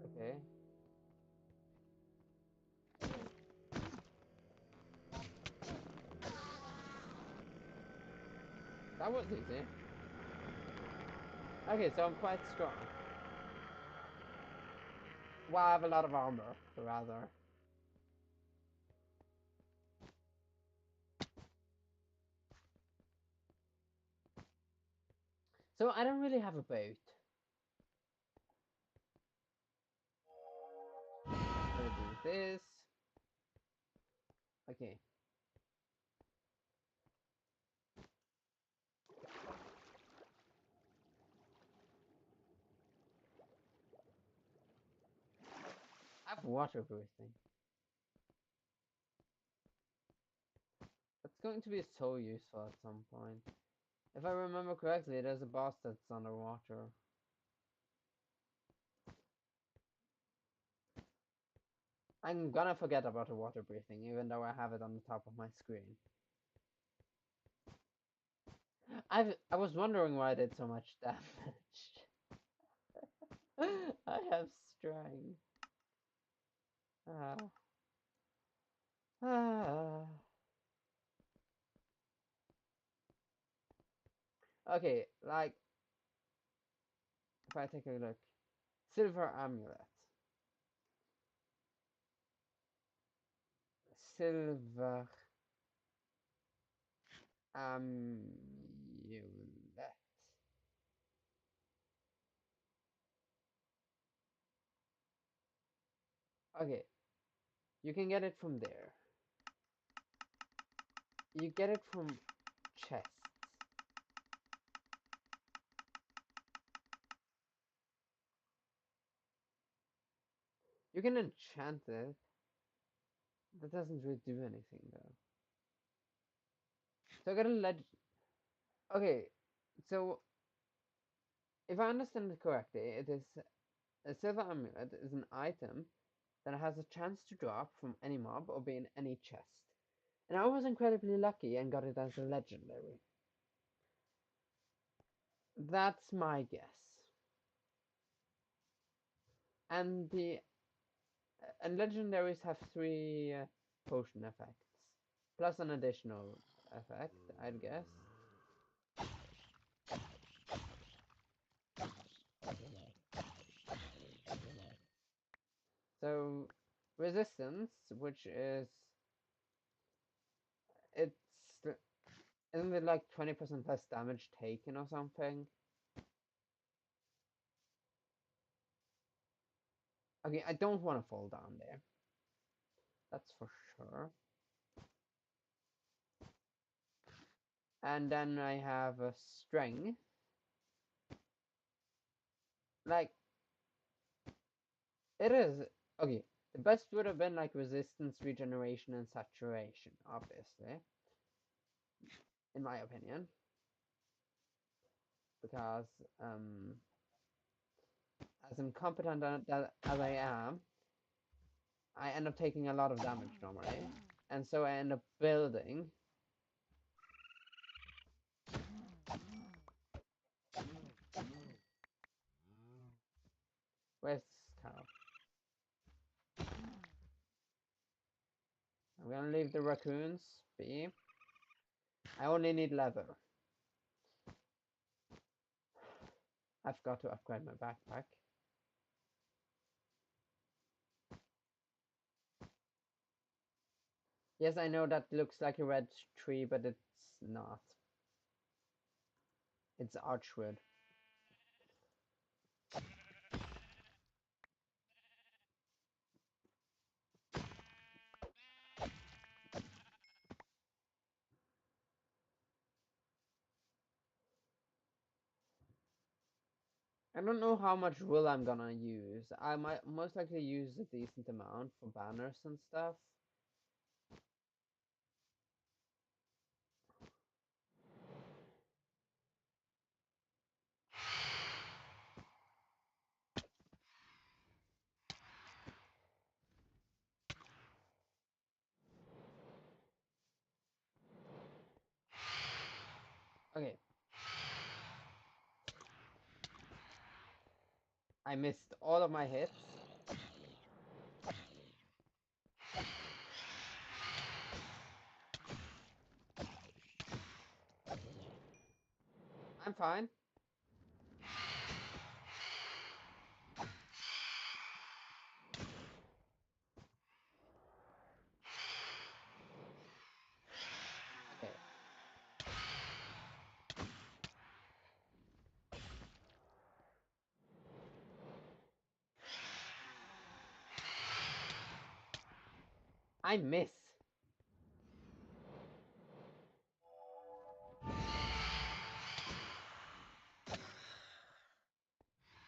Speaker 1: Okay. That was easy. Okay, so I'm quite strong. Well, I have a lot of armor, rather. So I don't really have a boat. Gonna do this. Okay. I have water breathing. That's going to be so useful at some point. If I remember correctly, there's a boss that's underwater. I'm gonna forget about the water breathing, even though I have it on the top of my screen. I was wondering why I did so much damage. I have strength. Ah. Ah. Okay, like if I take a look, silver amulet, silver amulet. Okay, you can get it from there. You get it from chests. You can enchant it. That doesn't really do anything though. So I got a legend. Okay, so if I understand it correctly, it is a silver amulet is an item that has a chance to drop from any mob or be in any chest. And I was incredibly lucky and got it as a legendary. That's my guess. And the and legendaries have three potion effects, plus an additional effect, I'd guess. So resistance, which is it's isn't it like 20% less damage taken or something? Okay, I don't want to fall down there. That's for sure. And then I have a strength. Like it is okay. The best would have been like resistance, regeneration, and saturation, obviously, in my opinion, because as incompetent as I am, I end up taking a lot of damage normally, and so I end up building. Where's cow? I'm gonna leave the raccoons be. I only need leather. I've got to upgrade my backpack. Yes, I know that looks like a red tree, but it's not. It's archwood. I don't know how much wool I'm gonna use. I might most likely use a decent amount for banners and stuff. Okay. I missed all of my hits. I'm fine. Okay. I miss.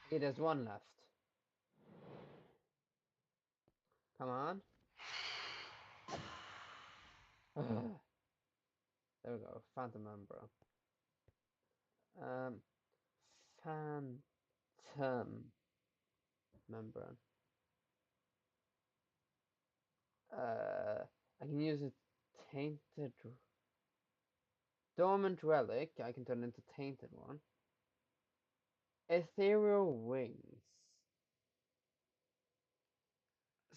Speaker 1: Okay, there's one left. Come on. There we go. Phantom membrane. Um, Phantom membrane. I can use a tainted dormant relic. I can turn into tainted one. Ethereal wings.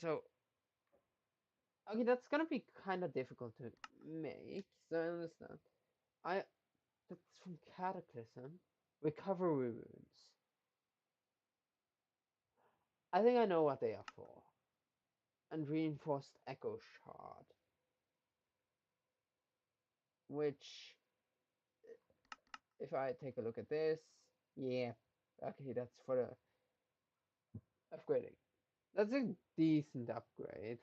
Speaker 1: So, okay, that's gonna be kind of difficult to make. So I understand. I That's from Cataclysm. Recovery runes. I think I know what they are for. And reinforced echo shard, which, if I take a look at this, yeah, okay, that's for the upgrading. That's a decent upgrade.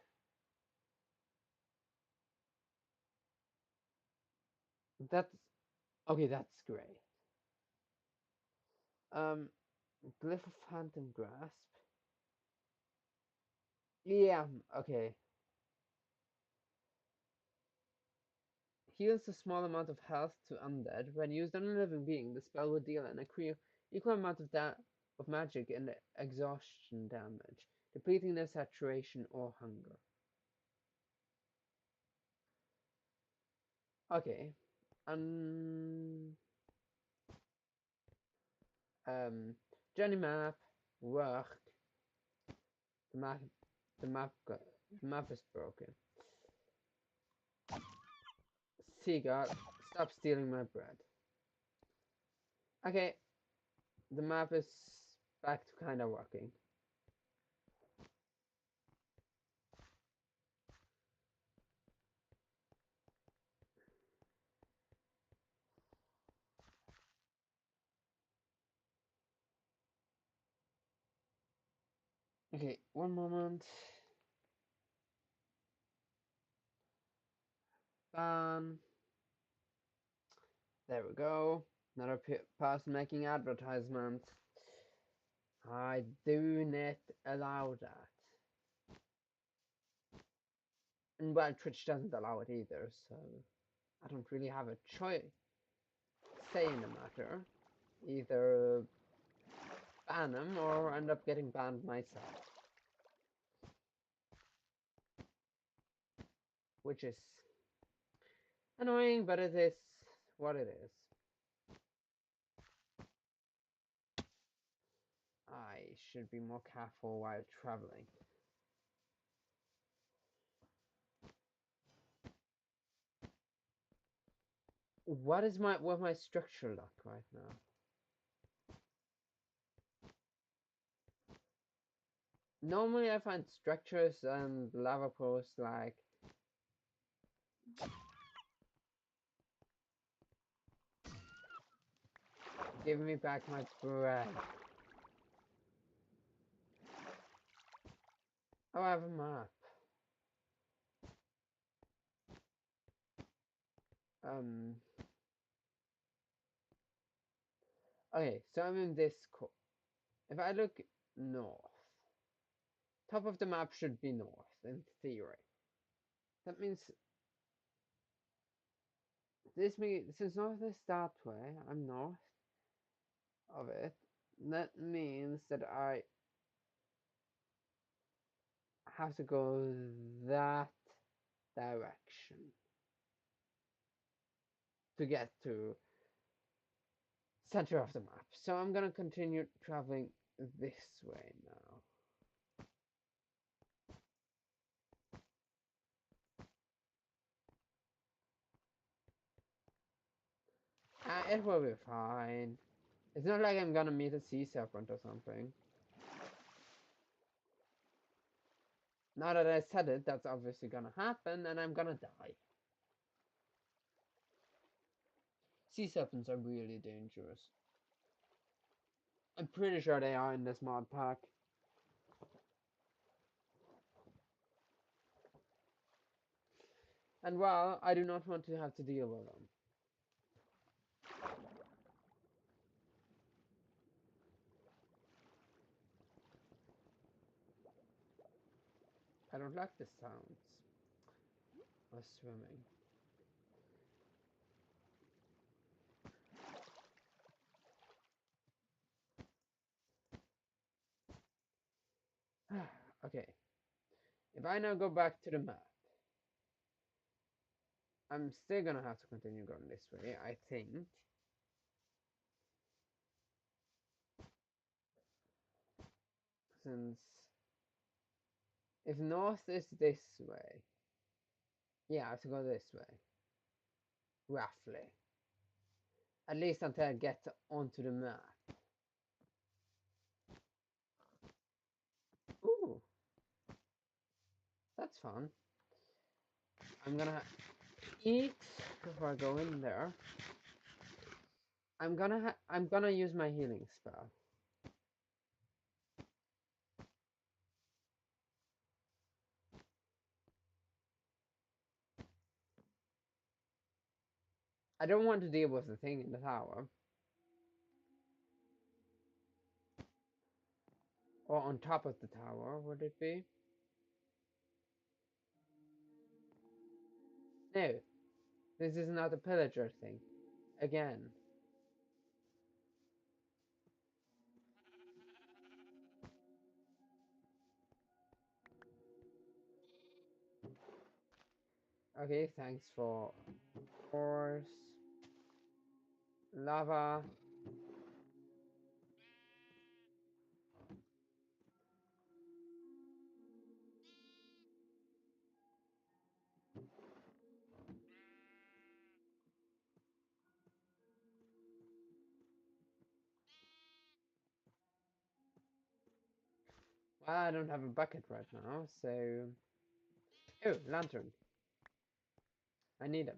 Speaker 1: That's okay. That's great. Um, Glyph of Phantom Grasp. Yeah, okay. Heals a small amount of health to undead. When used on a living being, the spell will deal an equal amount of magic and exhaustion damage, depleting their saturation or hunger. Okay. Um. Journey map. Work. The map. The map. The map is broken. Seagull, stop stealing my bread. Okay. The map is back to kind of working. Okay, one moment. Ban. There we go. Another person making advertisements. I do not allow that. And well, Twitch doesn't allow it either, so I don't really have a choice say in the matter. Either ban them or end up getting banned myself. Which is annoying, but it is what it is. I should be more careful while traveling. What my structure look right now? Normally I find structures and lava pools like give me back my bread. Oh, I have a map. Um. Okay, so I'm in this. If I look north, top of the map should be north in theory. That means since north is that way, I'm north of it. That means that I have to go that direction to get to center of the map. So I'm gonna continue traveling this way now. It will be fine. It's not like I'm gonna meet a sea serpent or something. Now that I said it, that's obviously gonna happen, and I'm gonna die. Sea serpents are really dangerous. I'm pretty sure they are in this mod pack. And well, I do not want to have to deal with them. I don't like the sounds of swimming. Okay, if I now go back to the map, I'm still gonna have to continue going this way, I think. Since if north is this way, yeah, I have to go this way. Roughly. At least until I get onto the map. Ooh, that's fun. I'm gonna eat before I go in there. I'm gonna use my healing spell. I don't want to deal with the thing in the tower. Or on top of the tower, would it be? No, this is not a pillager thing. Again. Okay, thanks for course. Lava. Well, I don't have a bucket right now, so... Oh, lantern. I need them.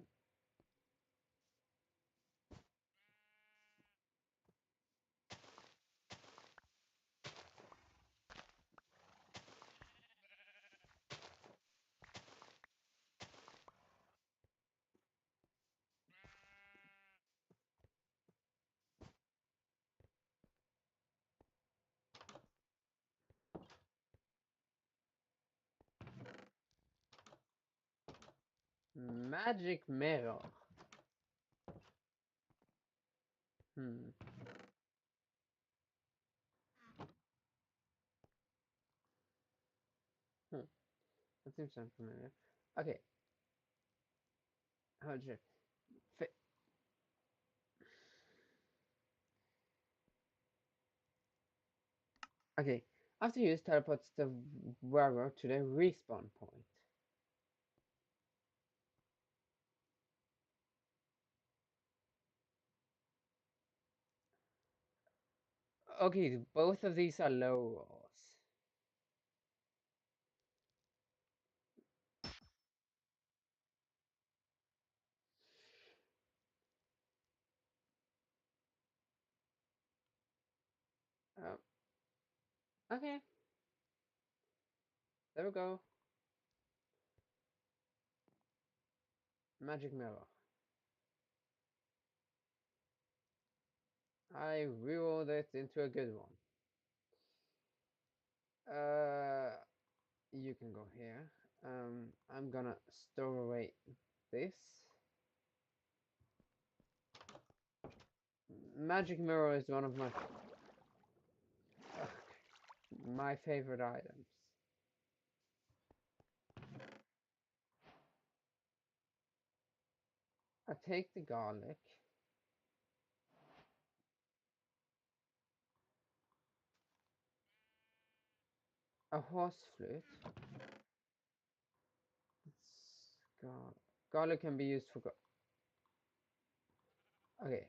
Speaker 1: Magic mirror. Hmm. Hmm. That seems unfamiliar. Okay. How did you... Okay. After you use teleports the wearer to the respawn point. Okay, both of these are low rolls. Oh, okay. There we go. Magic mirror. I rerolled it into a good one. You can go here. I'm gonna store away this. Magic mirror is one of my favorite items. I take the garlic. A horse flute. Garlic can be used for okay.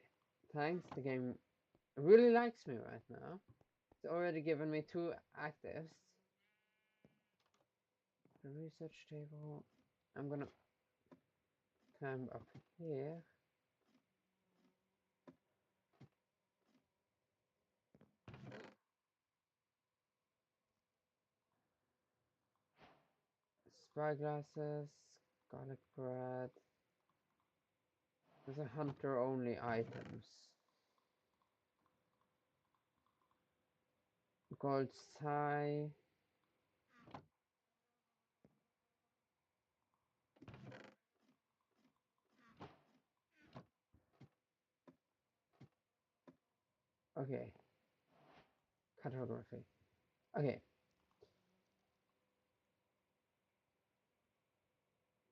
Speaker 1: Thanks. The game really likes me right now. It's already given me 2 actives. The research table. I'm gonna climb up here. Spyglasses, garlic bread. These are hunter only items. Gold tie. Okay. Cartography. Okay.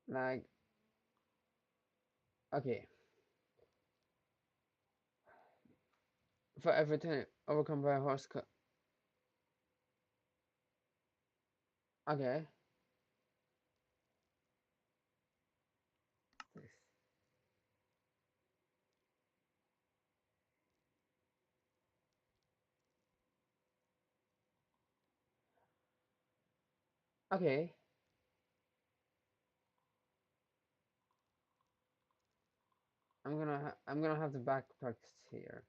Speaker 1: Like, okay. For every time overcome by a horse. Okay. Okay. I'm gonna have the backpacks here.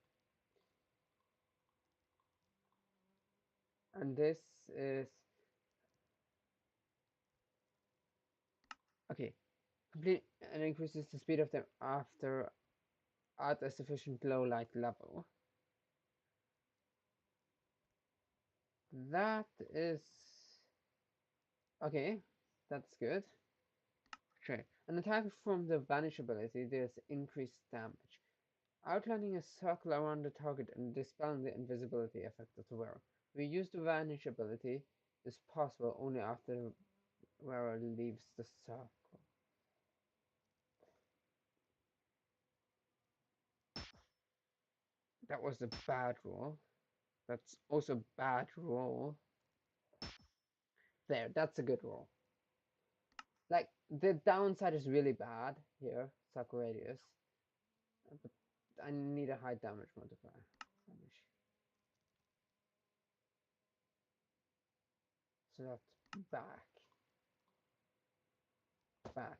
Speaker 1: And this is okay. Complete and increases the speed of them after at a sufficient low light level. That is okay. That's good. Okay. An attack from the vanish ability does increased damage, outlining a circle around the target and dispelling the invisibility effect of the wearer. We use the vanish ability is possible only after the wearer leaves the circle. That was a bad roll. That's also a bad roll. There, that's a good roll. Like, the downside is really bad here, circle radius. But I need a high damage modifier. So that's back. Back.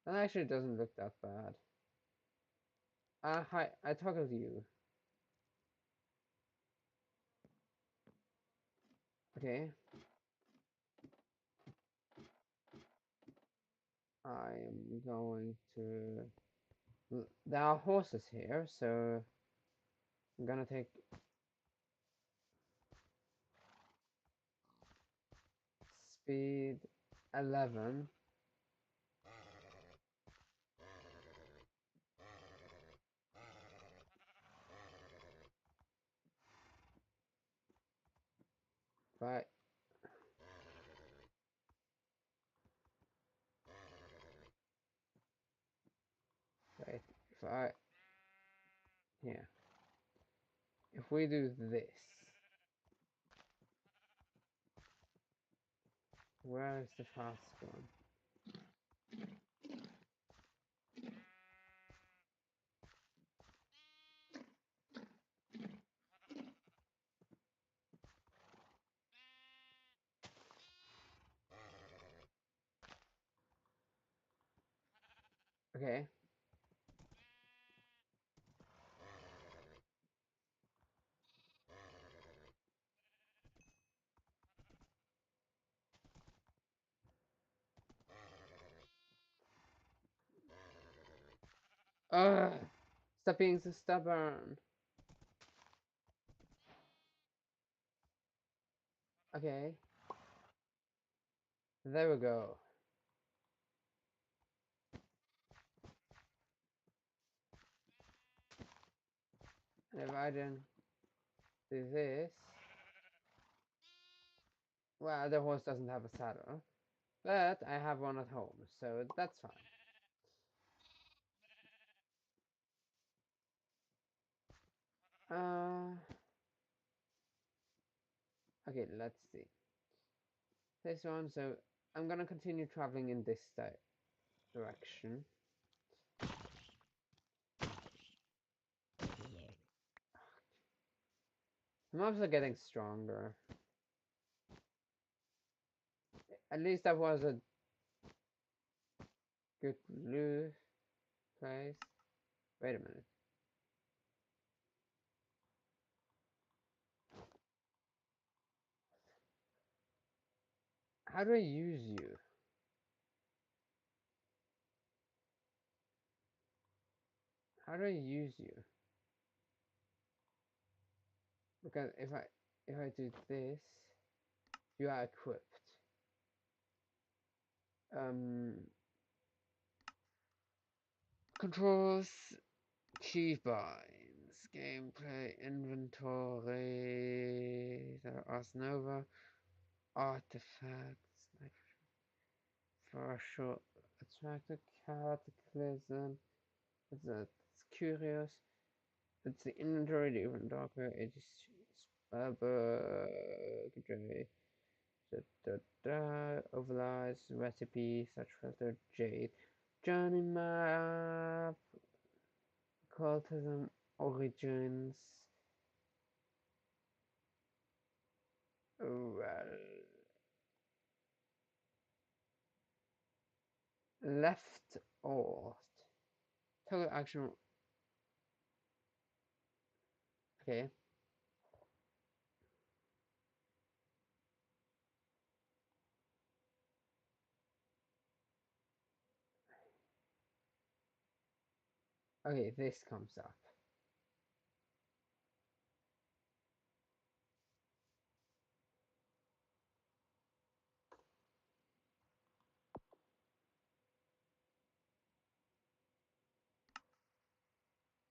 Speaker 1: That actually doesn't look that bad. Hi, I toggled you. Okay. I'm going to... There are horses here, so I'm gonna take speed 11. Right. Wait. If I... Here. If we do this... Where is the fast one? Okay. Ugh! Stop being so stubborn. Okay. There we go. And if I then do this... Well, the horse doesn't have a saddle. But I have one at home, so that's fine. Okay, let's see. This one, so I'm gonna continue traveling in this direction. The mobs are getting stronger. At least that was a good loot place. Wait a minute. How do I use you? How do I use you? Because if I do this, you are equipped. Controls, keybinds, gameplay, inventory, there are Nova, artifacts, like partial attractive cataclysm. It's curious. It's the inventory, the even darker. It is overlies, recipe, such filter, jade, journey map, cultism, origins. Well, left or total action. Okay. Okay, this comes up.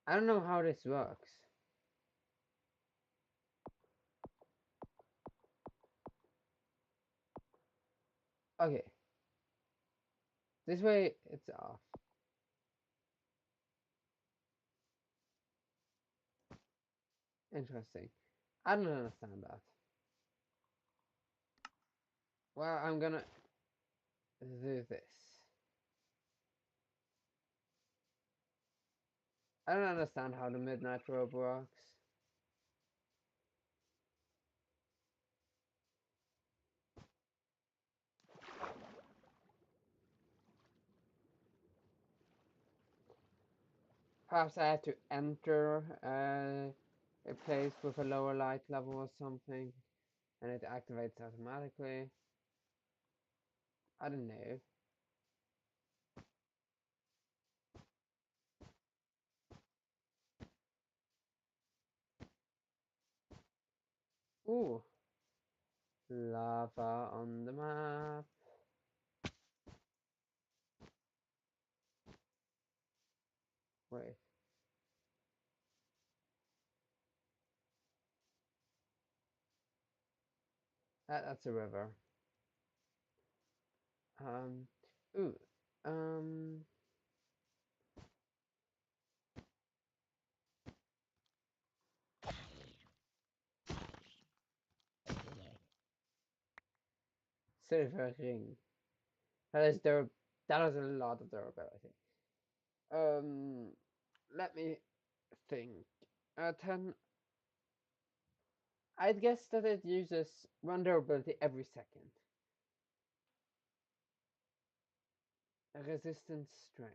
Speaker 1: I don't know how this works. Okay. This way it's off. Interesting. I don't understand that. Well, I'm gonna do this. I don't understand how the midnight robe works. Perhaps I have to enter a place with a lower light level or something, and it activates automatically. I don't know. Ooh, lava on the map. Wait. That's a river. Um, ooh, um, silver ring. That is that is a lot of durability. Um, let me think. 10. I'd guess that it uses one durability every second. Resistance strength.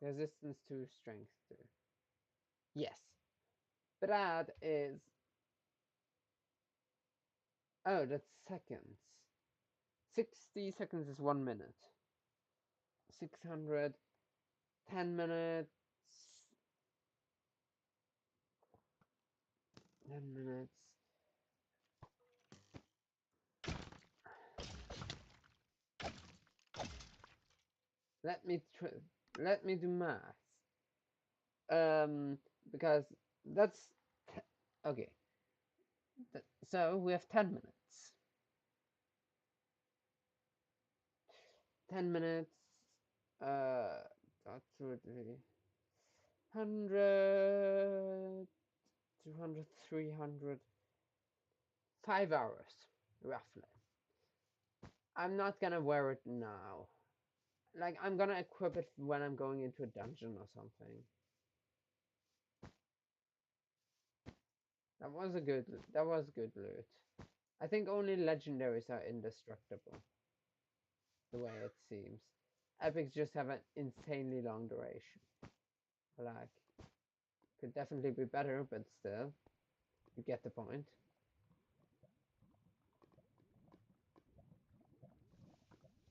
Speaker 1: Resistance to strength too. Yes. But that is. Oh, that's seconds. 60 seconds is 1 minute. 600. 10 minutes. 10 minutes. Let me let me do math. Because that's okay. So we have 10 minutes. 10 minutes. That would be 100, 200, 300, 5 hours, roughly. I'm not gonna wear it now. Like, I'm gonna equip it when I'm going into a dungeon or something. That was good loot. I think only legendaries are indestructible, the way it seems. Epics just have an insanely long duration. Like, could definitely be better, but still, you get the point.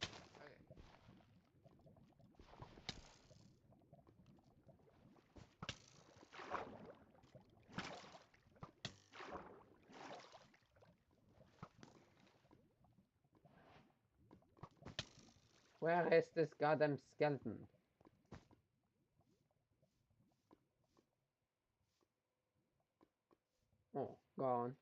Speaker 1: Okay. Where is this goddamn skeleton? Oh, gone.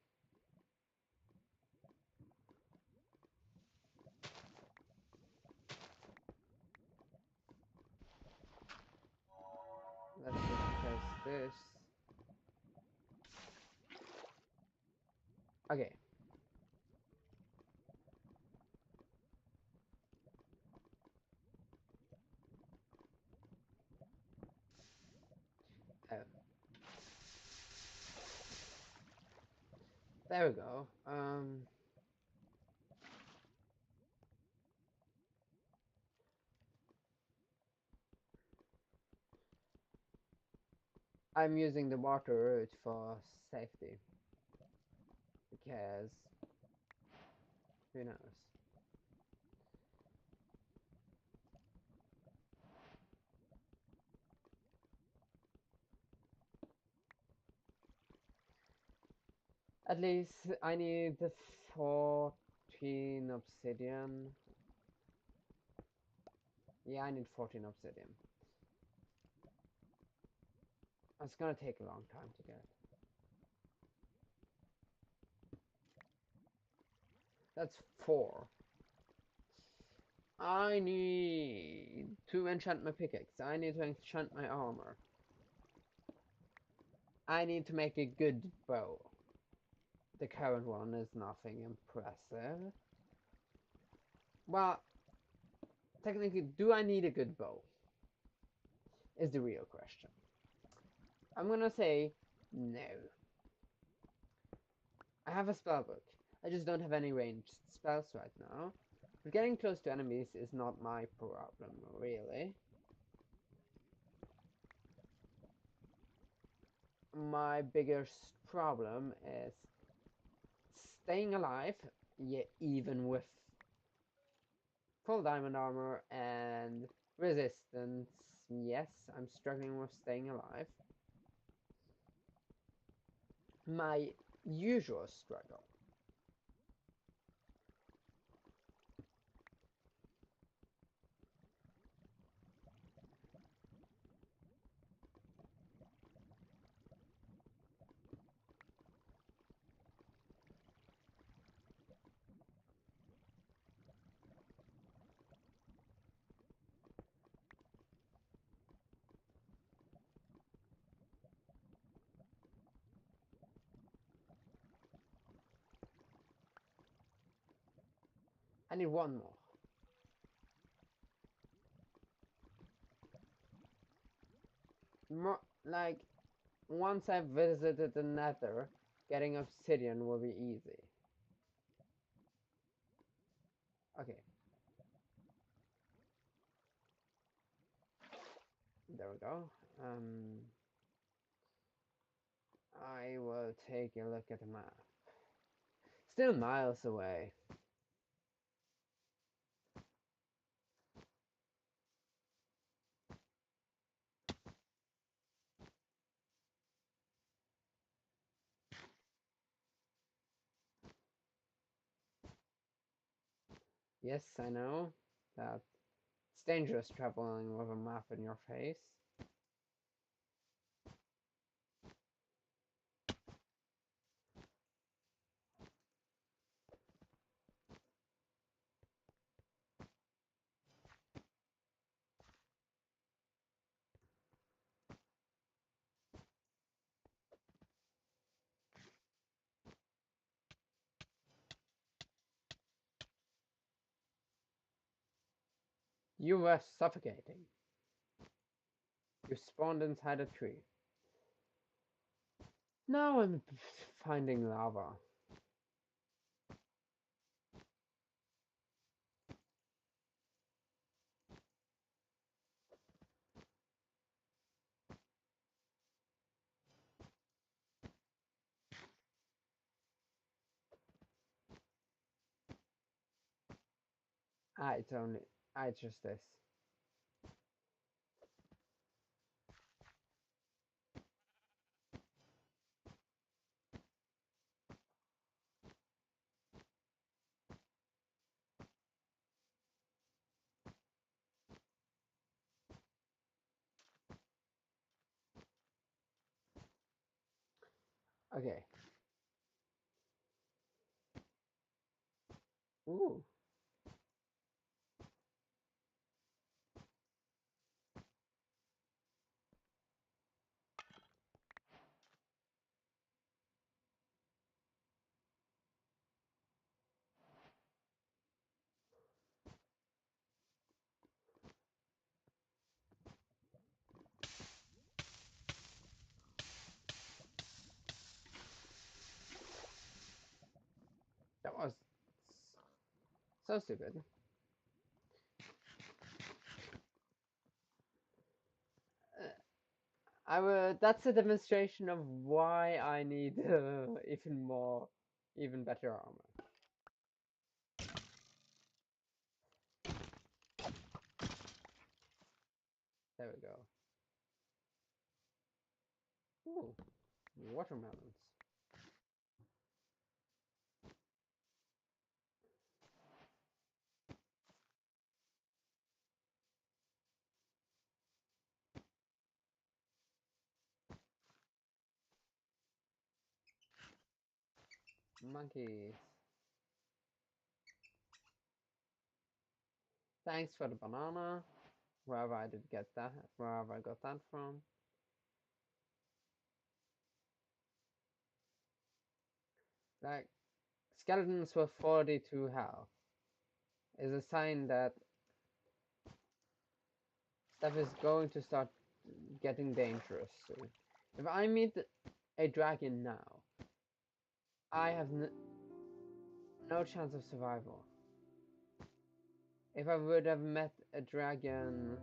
Speaker 1: Let's just test this. Okay. Oh, there we go. I'm using the water route for safety because who knows? At least I need 14 obsidian. Yeah, I need 14 obsidian. It's gonna take a long time to get. That's 4. I need to enchant my pickaxe. I need to enchant my armor. I need to make a good bow. The current one is nothing impressive. Well, technically, do I need a good bow? Is the real question. I'm gonna say no. I have a spell book. I just don't have any ranged spells right now. But getting close to enemies is not my problem, really. My biggest problem is staying alive, yeah, even with full diamond armor and resistance. Yes, I'm struggling with staying alive. My usual struggle. I need one more. Like, once I've visited the Nether, getting obsidian will be easy. Okay. There we go. I will take a look at the map. Still miles away. Yes, I know that it's dangerous traveling with a map in your face. You were suffocating. You spawned inside a tree. Now I'm finding lava. It's only, it's just this. Okay. Ooh. That was so stupid. That's a demonstration of why I need even better armor. There we go. Ooh, watermelons. Monkeys. Thanks for the banana. Wherever I did get that, wherever I got that from. Like, skeletons with 42 health is a sign that stuff is going to start getting dangerous soon. If I meet a dragon now, I have no chance of survival. If I would have met a dragon...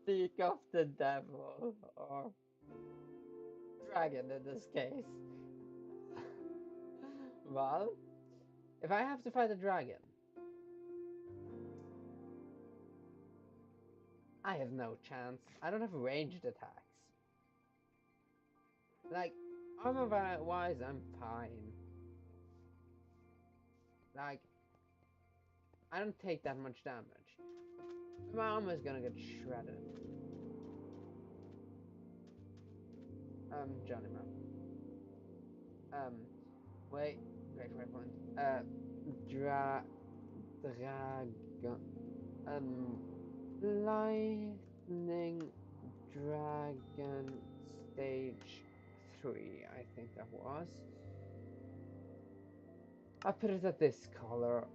Speaker 1: Speak of the devil, or dragon in this case. Well, if I have to fight a dragon, I have no chance. I don't have ranged attacks. Like, armor-wise, I'm fine. Like, I don't take that much damage. My armor is gonna get shredded. Johnny man. Wait, great point. Dragon. Lightning Dragon Stage 3, I think that was. I put it at this color.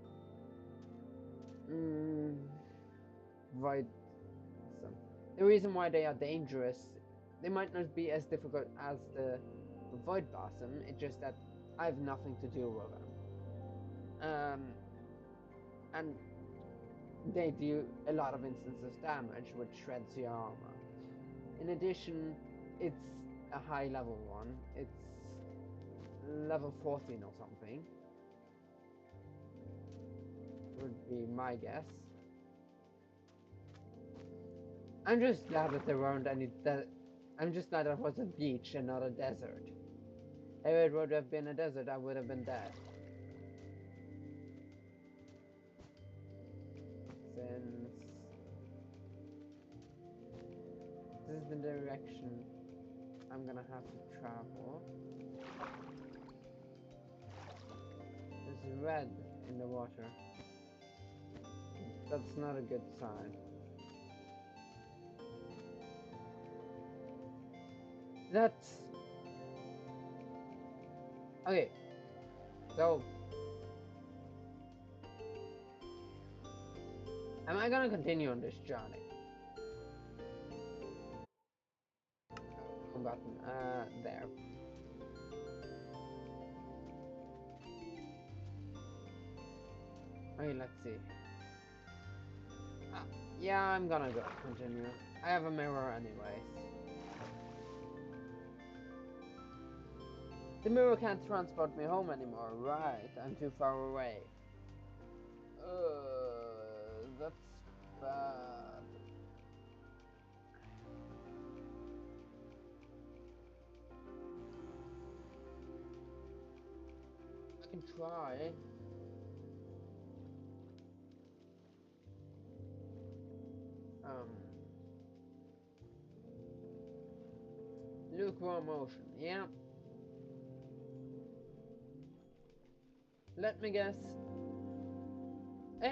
Speaker 1: Void. The reason why they are dangerous, they might not be as difficult as the Void Blossom, it's just that I have nothing to do with them. And they do a lot of instances damage, which shreds your armor. In addition, it's a high level one. It's level 14 or something. Would be my guess. I'm just glad that there weren't any. I'm just glad it was a beach and not a desert. If it would have been a desert, I would have been dead. Since this is the direction I'm gonna have to travel. is red in the water. That's not a good sign. That's... Okay, so... Am I gonna continue on this journey? Button, there. Okay, let's see. Yeah, I'm gonna go continue. I have a mirror anyways. The mirror can't transport me home anymore. Right, I'm too far away. That's bad. I can try. Um, lukewarm ocean. Yeah. Let me guess. Oh, I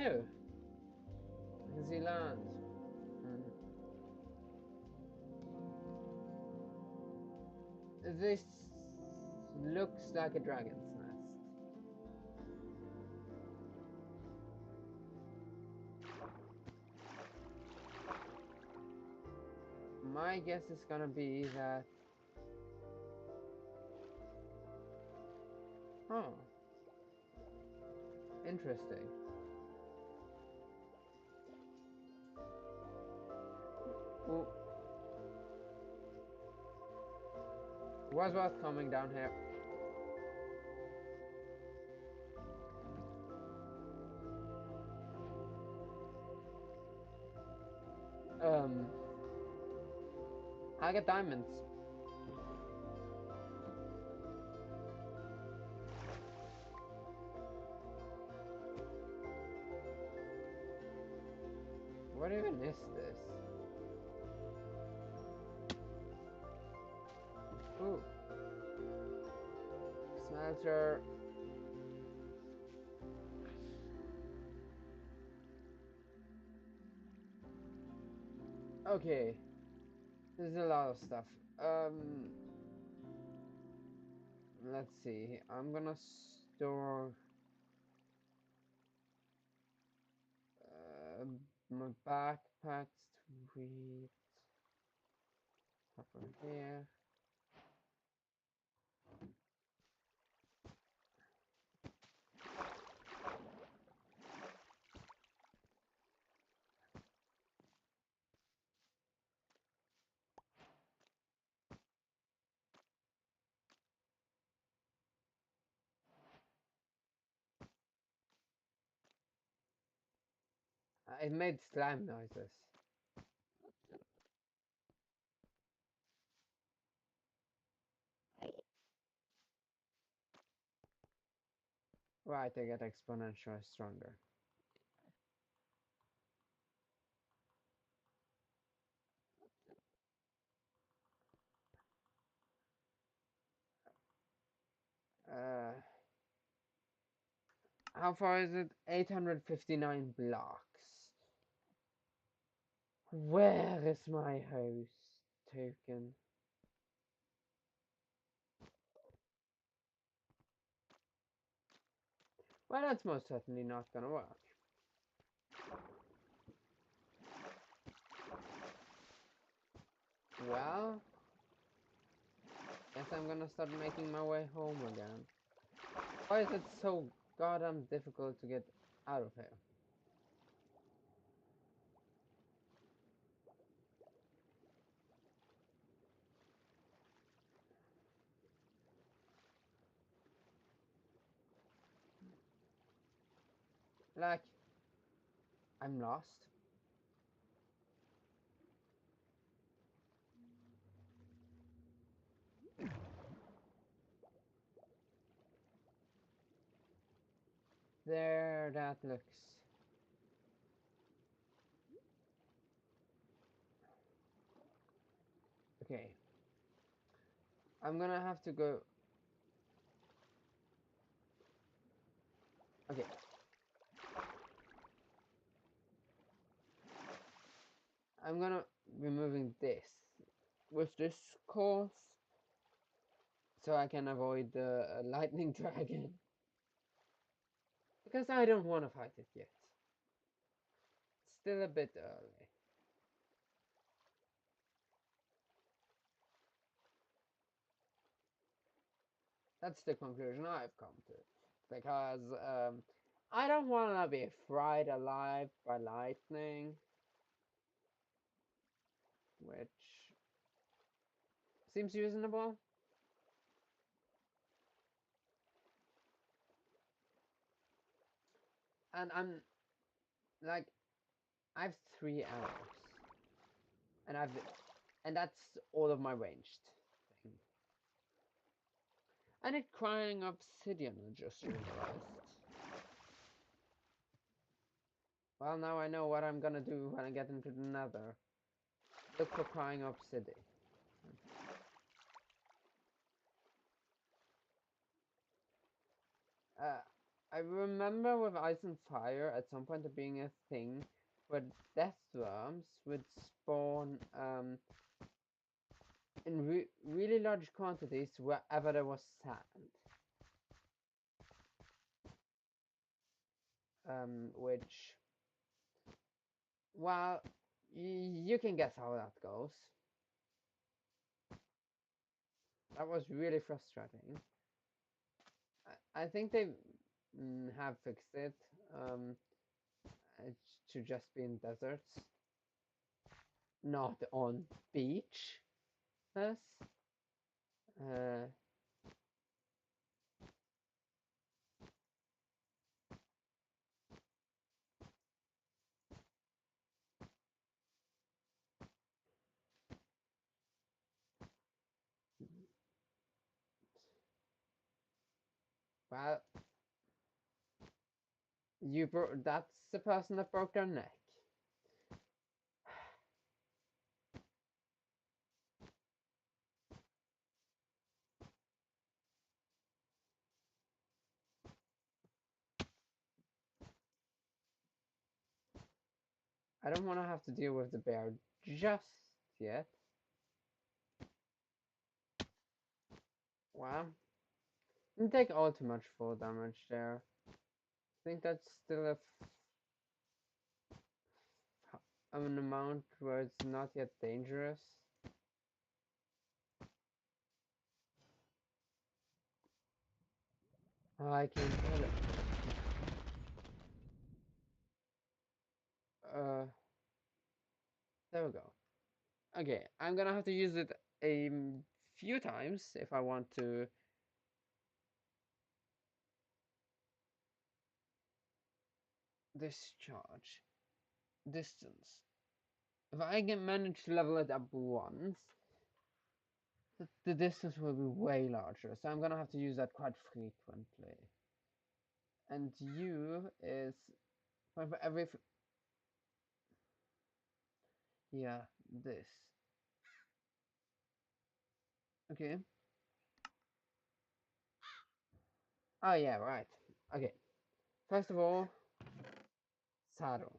Speaker 1: can see land. This looks like a dragon's nest. My guess is gonna be that... Oh. Interesting. Ooh. Was worth coming down here. I get diamonds. What even is this? Ooh. Smelter. Okay. This is a lot of stuff. Let's see. I'm gonna store my backpacks to read. Over here. It made slime noises. Right, they get exponentially stronger. How far is it? 859 blocks. Where is my house token? Well, that's most certainly not gonna work. Well, guess I'm gonna start making my way home again. Why is it so goddamn difficult to get out of here? Like, I'm lost. There, that looks... Okay. I'm gonna have to go... Okay. I'm gonna be moving this with this course so I can avoid the lightning dragon. Because I don't want to fight it yet. It's still a bit early. That's the conclusion I've come to. Because I don't want to be fried alive by lightning. Which seems reasonable. And I'm like, I have 3 arrows. And that's all of my ranged thing. I need crying obsidian, I just realized. Well, now I know what I'm gonna do when I get into the nether. Look for crying obsidian. I remember with Ice and Fire at some point there being a thing where death worms would spawn in really large quantities wherever there was sand. Which, well, you can guess how that goes. That was really frustrating. I think they have fixed it to just be in deserts, not on beach. Yes. Uh, well, that's the person that broke their neck. I don't want to have to deal with the bear just yet. Wow. Didn't take all too much fall damage there. I think that's still an amount where it's not yet dangerous. Oh, I can get it. There we go. Okay, I'm gonna have to use it a few times if I want to discharge distance. If I can manage to level it up once, the distance will be way larger, so I'm gonna have to use that quite frequently. And U is for every yeah, this. Okay. Oh yeah, right. Okay. First of all, saddle.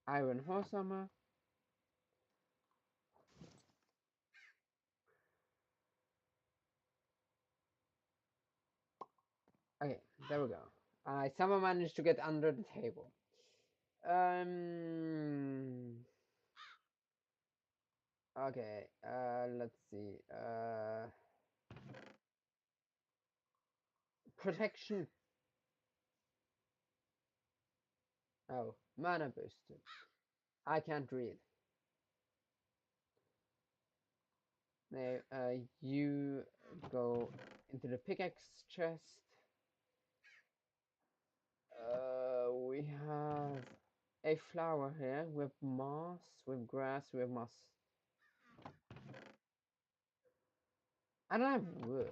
Speaker 1: Iron horse armor. Okay, there we go. I somehow managed to get under the table. Okay, let's see. Protection. Oh, mana boosted. I can't read. Now, you go into the pickaxe chest. We have a flower here with moss, with grass, with moss. I don't have wood.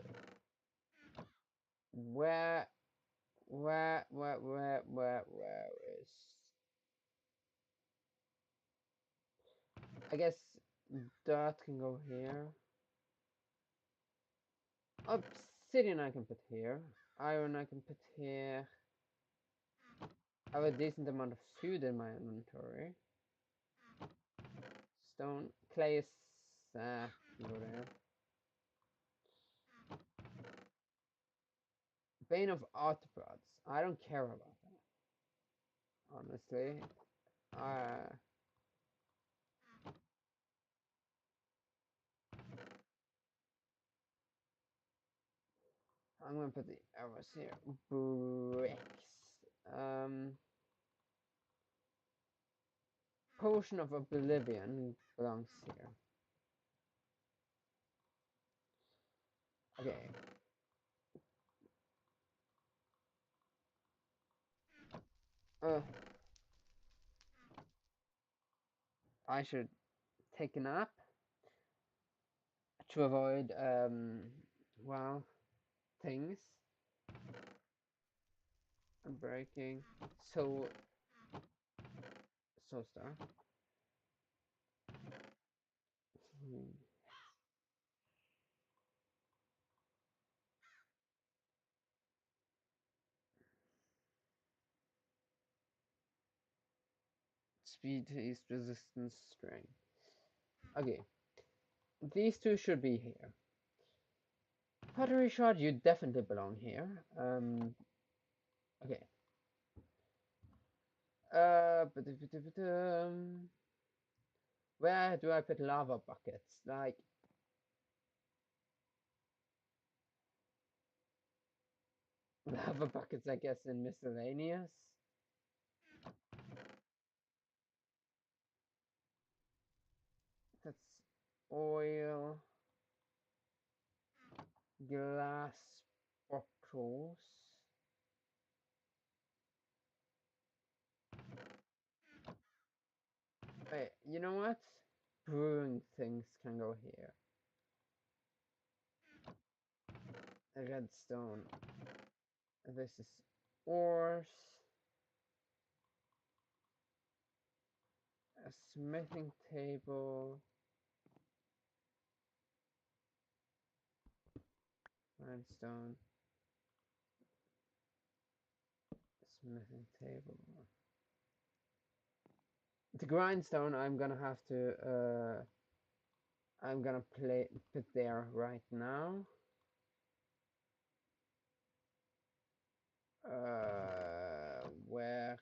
Speaker 1: Where Where is... I guess dirt can go here. Obsidian I can put here. Iron I can put here. I have a decent amount of food in my inventory. Stone, clay is can go there. Bane of Arthropods. I don't care about that, honestly. I'm gonna put the arrows here. Bricks. Potion of Oblivion belongs here. Okay. I should take a nap to avoid well, things and breaking. So star. Speed, haste, resistance, strength. Okay, these two should be here. Pottery shard, you definitely belong here. Okay. Where do I put lava buckets? Like, lava buckets, I guess, in miscellaneous. That's oil, glass bottles. Wait, you know what? Brewing things can go here. Redstone. This is ores. A smithing table. Redstone. Smithing table. The grindstone I'm gonna have to I'm gonna put there right now. Where?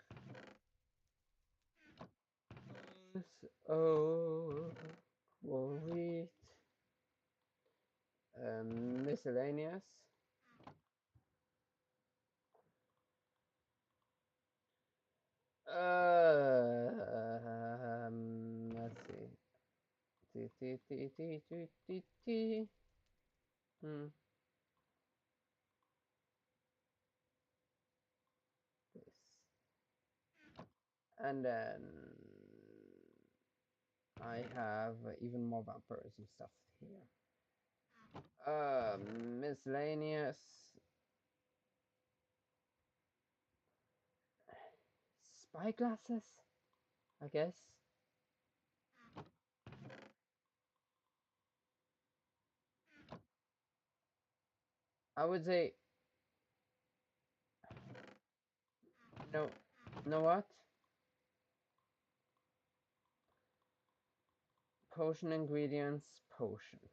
Speaker 1: Oh, wheat. Miscellaneous. Let's see. Hmm. This. And then I have even more bumpers and stuff here. Miscellaneous. Spyglasses, I guess. I would say, no, know what? Potion ingredients, potions.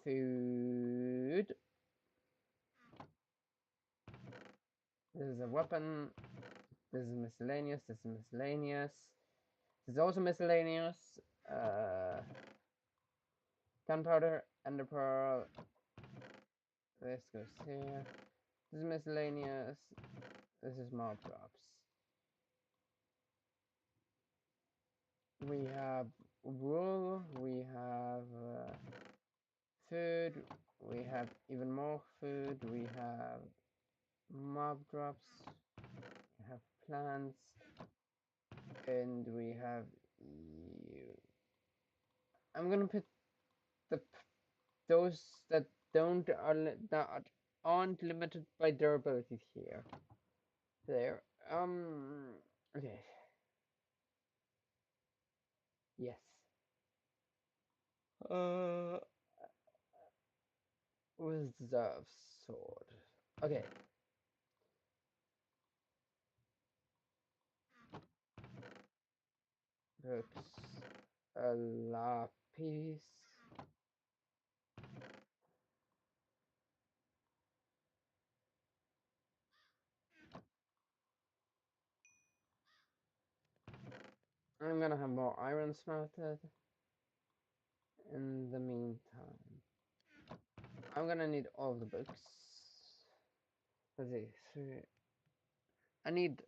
Speaker 1: Food. This is a weapon. This is miscellaneous. This is miscellaneous. This is also miscellaneous. Gunpowder, ender pearl. This goes here. This is miscellaneous. This is mob drops. We have wool. We have food. We have even more food. We have mob drops. We have plants. And we have you. I'm gonna put the those that don't are that aren't limited by durability here. There. Okay. Yes. Uh, Reserve sword. Okay. Books. A lapis. I'm gonna have more iron smelted. In the meantime, I'm gonna need all the books. Let's see, I need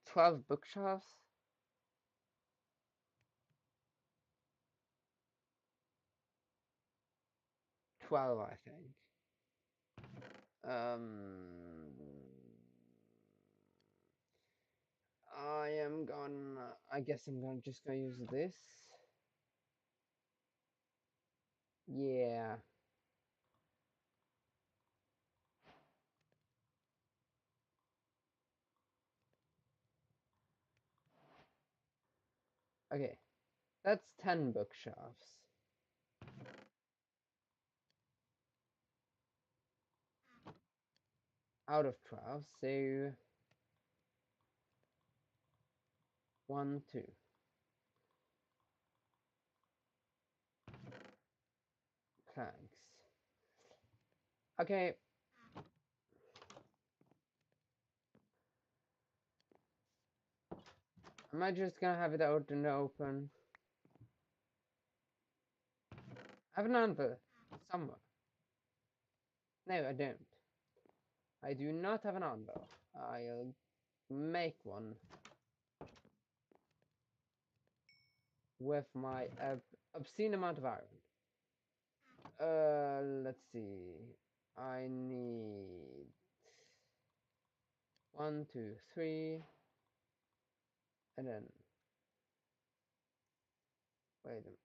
Speaker 1: 12 bookshelves. 12, I think. I guess I'm gonna just gonna use this. Yeah. Okay. That's 10 bookshelves. Out of 12, so 1, 2. Planks. Okay. Am I just gonna have it out in the open? I have an anvil somewhere. No, I don't. I do not have an anvil. I'll make one with my obscene amount of iron. Let's see. I need 1, 2, 3, and then wait a minute.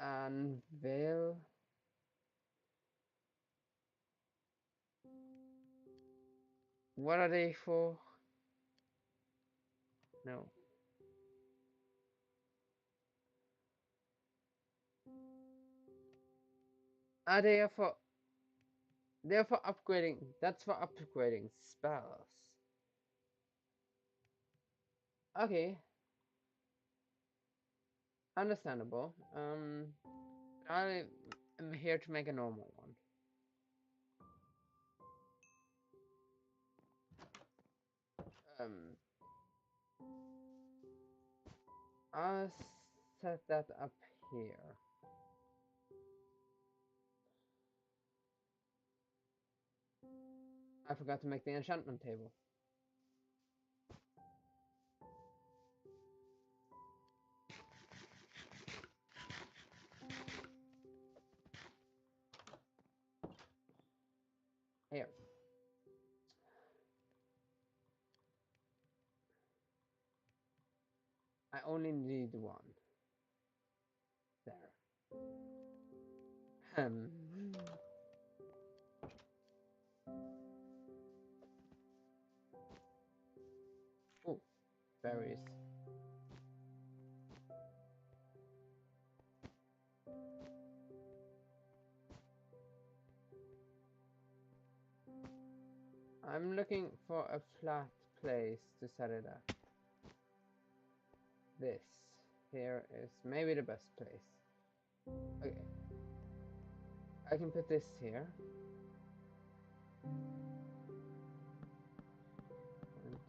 Speaker 1: Anvil. What are they for? No. Ah, they are for upgrading. That's for upgrading spells. Okay, understandable. I am here to make a normal one. Um, I'll set that up here. I forgot to make the enchantment table. Here. I only need one. There. Oh, berries. I'm looking for a flat place to set it up. This here is maybe the best place. Okay. I can put this here. 1,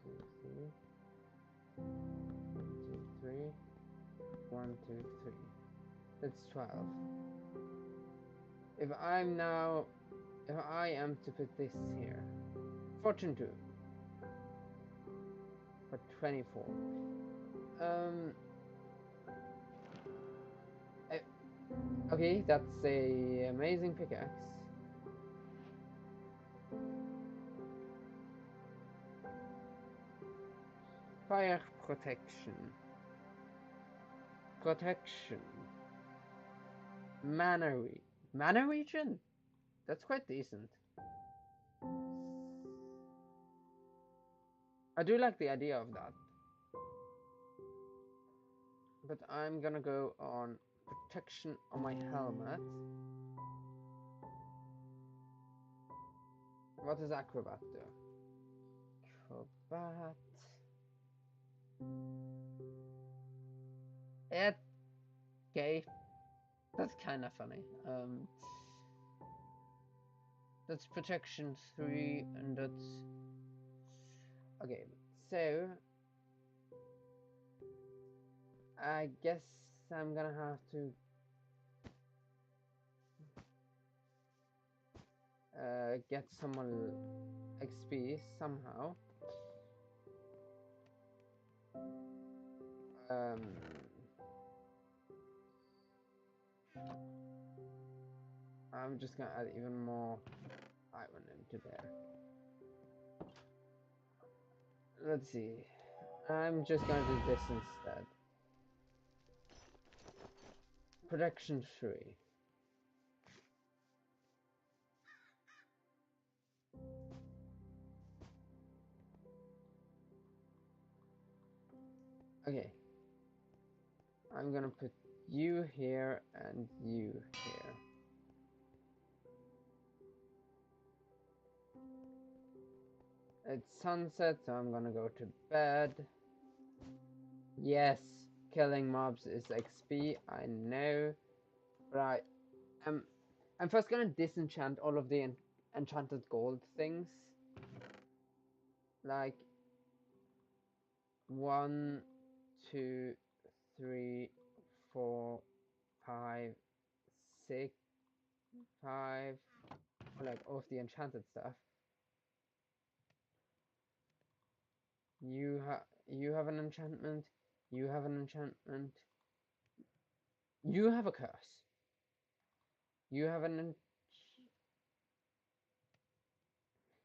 Speaker 1: 2, 3. 1, 2, 3. 1, 2, 3. That's 12. If I am to put this here, fortune 2 for 24. Okay, that's a amazing pickaxe. Fire protection. Protection. Mana region? That's quite decent. I do like the idea of that. But I'm gonna go on protection on my helmet. What does acrobat do? Acrobat. Okay, that's kind of funny. That's protection 3, and that's okay. So I guess I'm gonna have to get some XP somehow. I'm just gonna add even more iron into there. Let's see. I'm just gonna do this instead. Protection 3. Okay. I'm gonna put you here and you here. It's sunset, so I'm gonna go to bed. Yes, killing mobs is XP, I know. But I'm first gonna disenchant all of the enchanted gold things. Like 1, 2, 3, 4, 5, 6, 5, like all of the enchanted stuff. You have an enchantment. You have an enchantment. You have a curse. You have an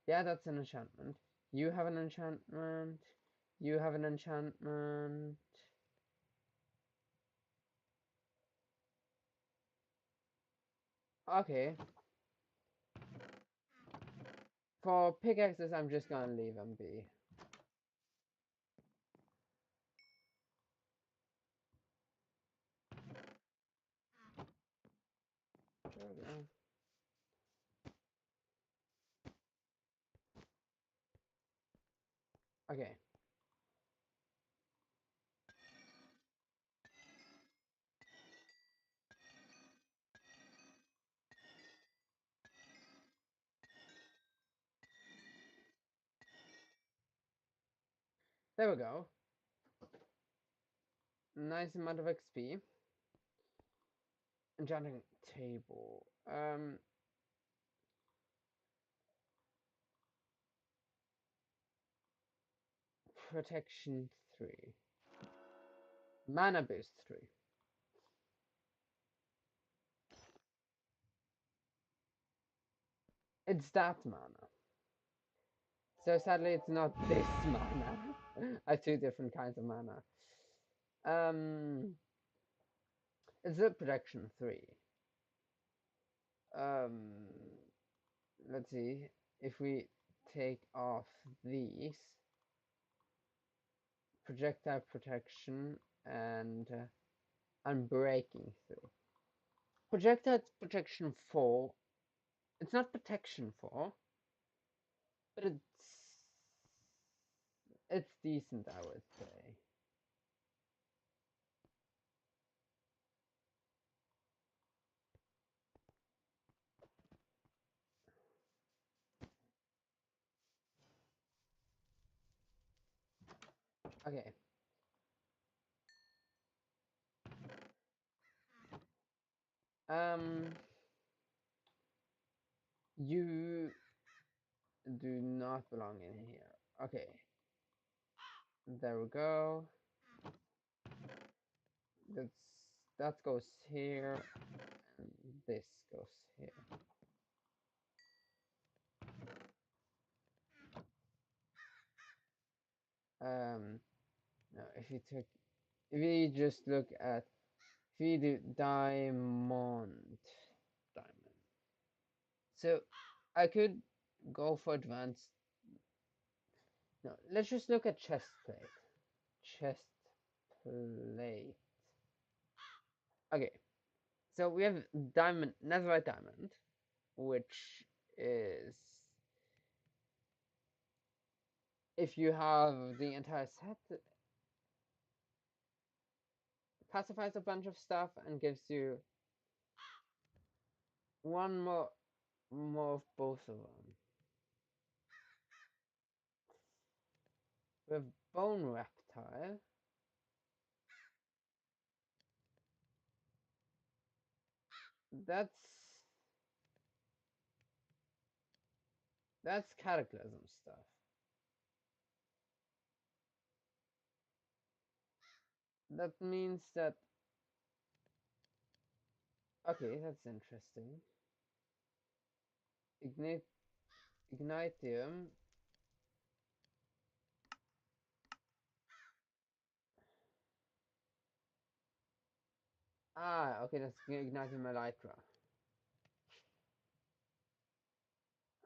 Speaker 1: yeah, that's an enchantment. You have an enchantment. You have an enchantment. Okay. For pickaxes, I'm just gonna leave them be. There we go. Okay. There we go. Nice amount of XP. Enchanting table. Protection 3. Mana boost 3. It's that mana. So sadly, it's not this mana. I have 2 different kinds of mana. It's a protection 3. Um, let's see. If we take off these, projectile protection and unbreaking 3. Projectile protection 4. It's not protection 4, but it's decent, I would say. Okay. You do not belong in here. Okay. There we go. That's that goes here, and this goes here. Now if you just look at, if you do diamond, so I could go for advanced. No, let's just look at chest plate. Chest plate. Okay, so we have diamond, netherite diamond, which is, if you have the entire set, pacifies a bunch of stuff and gives you one more of both of them. We have bone reptile. That's cataclysm stuff. That means that, okay, that's interesting. Ignitium. Ah, okay, that's Ignitium elytra.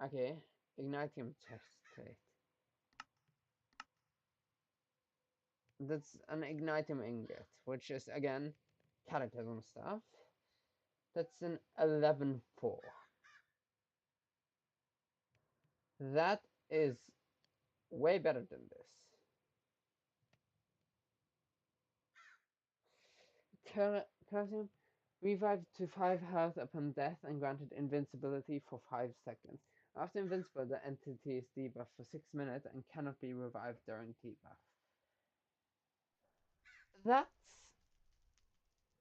Speaker 1: Okay, Ignitium chest plate. That's an Ignitium ingot, which is again cataclysm stuff. That's an 11-4. That is way better than this. Calcium revived to 5 health upon death and granted invincibility for 5 seconds. After invincible, the entity is debuffed for 6 minutes and cannot be revived during debuff. That's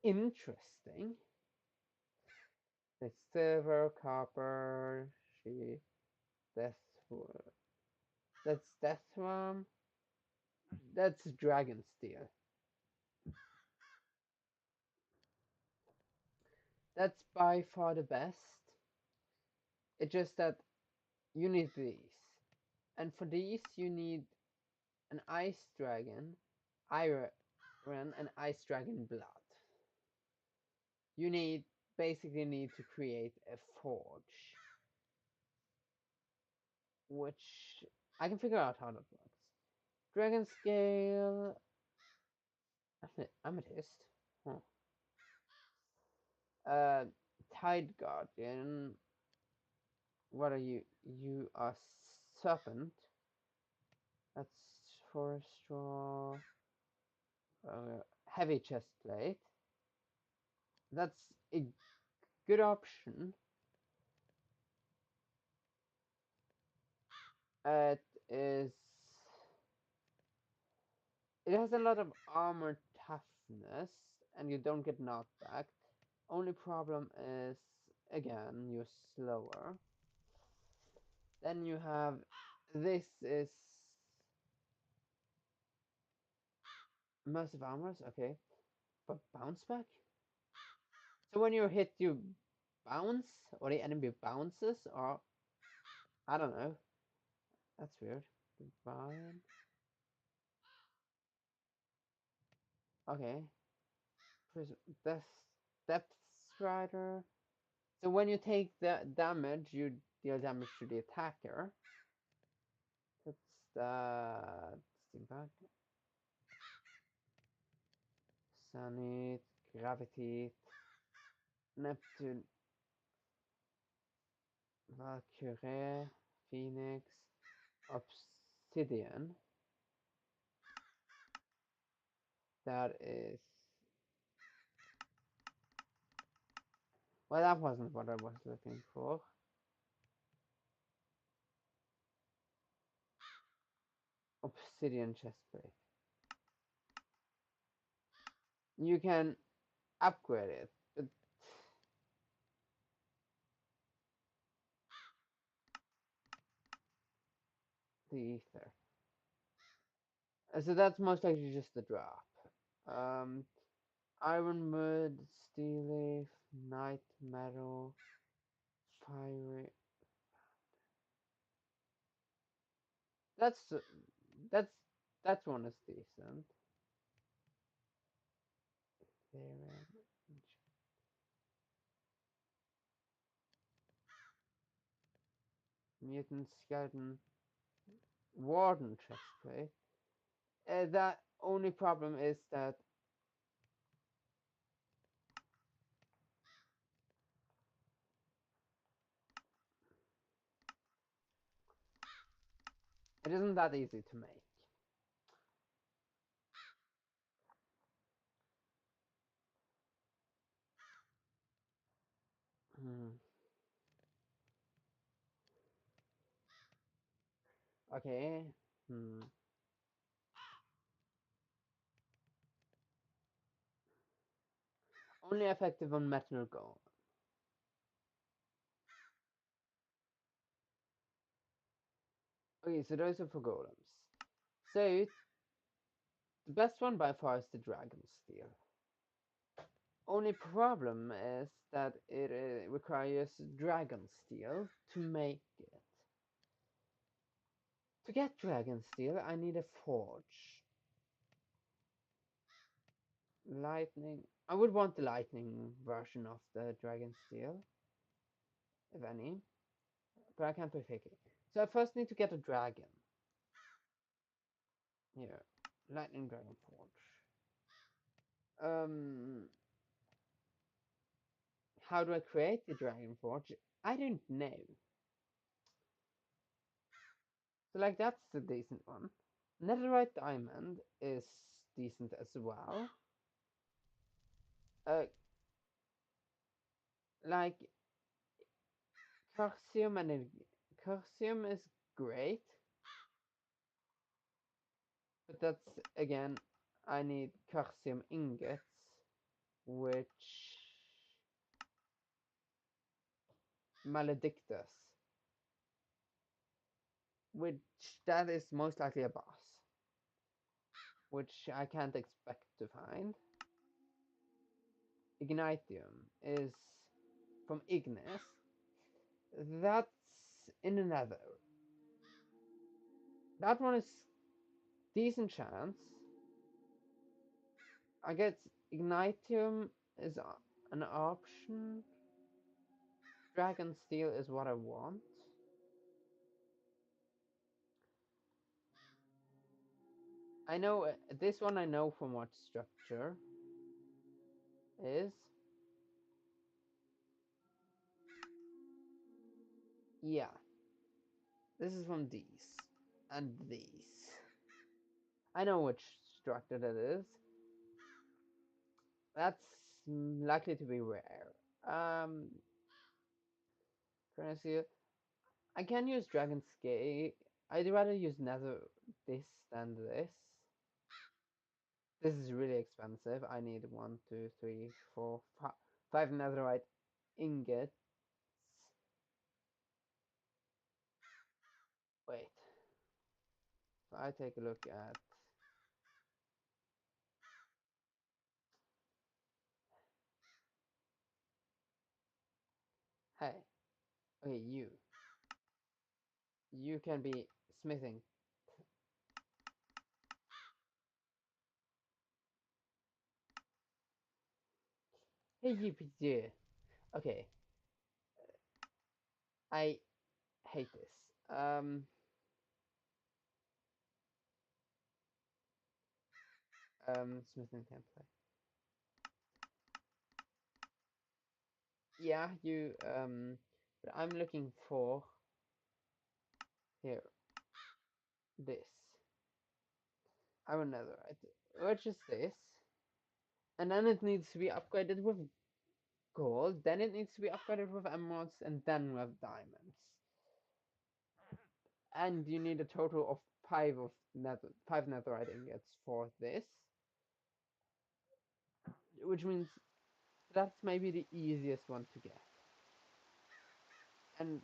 Speaker 1: interesting. It's silver, copper, she, death. That's death ram. That's dragon steel. That's by far the best. It's just that you need these. And for these, you need an ice dragon, iron, and ice dragon blood. You basically need to create a forge, which I can figure out how that works. Dragon scale, amethyst. Huh. Tide guardian. What are you? You are serpent. That's for straw. Heavy chest plate. That's a good option. It is. It has a lot of armor toughness, and you don't get knocked back. Only problem is, again, you're slower. Then you have, this is massive armors, okay, but bounce back. So when you're hit, you bounce, or the enemy bounces, or I don't know. That's weird. Divine. Okay. Death, Depth Strider. So when you take the damage, you deal damage to the attacker. That's the Steampunk. Sunny, Gravity, Neptune, Valkyrie, Phoenix, Obsidian. That is. Well, that wasn't what I was looking for. Obsidian chestplate. You can upgrade it, but the ether. So that's most likely just the drop. Um, Ironwood, Steel Leaf, Night Metal, Fiery. That's that's that one is decent. Mutant Skeleton. Warden chestplate. The only problem is that it isn't that easy to make. Hmm. Okay. Hmm. Only effective on metal golem. Okay, so those are for golems. So the best one by far is the dragon steel. Only problem is that it requires dragon steel to make it. To get dragon steel, I need a forge. Lightning. I would want the lightning version of the dragon steel, if any, but I can't be picky. So I first need to get a dragon. Here, lightning dragon forge. How do I create the dragon forge? I don't know. So like that's a decent one. Netherite diamond is decent as well. Uh, like Cursium and Cursium is great, but that's again I need Cursium ingots, which Maledictus, which that is most likely a boss, which I can't expect to find. Ignitium is from Ignis. That's in the Nether. That one is decent chance. I guess Ignitium is an option. Dragon Steel is what I want. I know this one I know from what structure is. Yeah, this is from these and these. I know which structure that is. That's likely to be rare. Trying to see it. I can use Dragon Scale. I'd rather use Nether this than this. This is really expensive. I need 1, 2, 3, 4, 5 netherite ingots. Wait. If I take a look at hey, okay, you can be smithing. Hey, you, okay, I hate this. Smithing template. Yeah, but I'm looking for here this. I will netherite, which is this, and then it needs to be upgraded with gold. Then it needs to be upgraded with emeralds, and then with diamonds. And you need a total of 5 netherite ingots for this, which means that's maybe the easiest one to get. And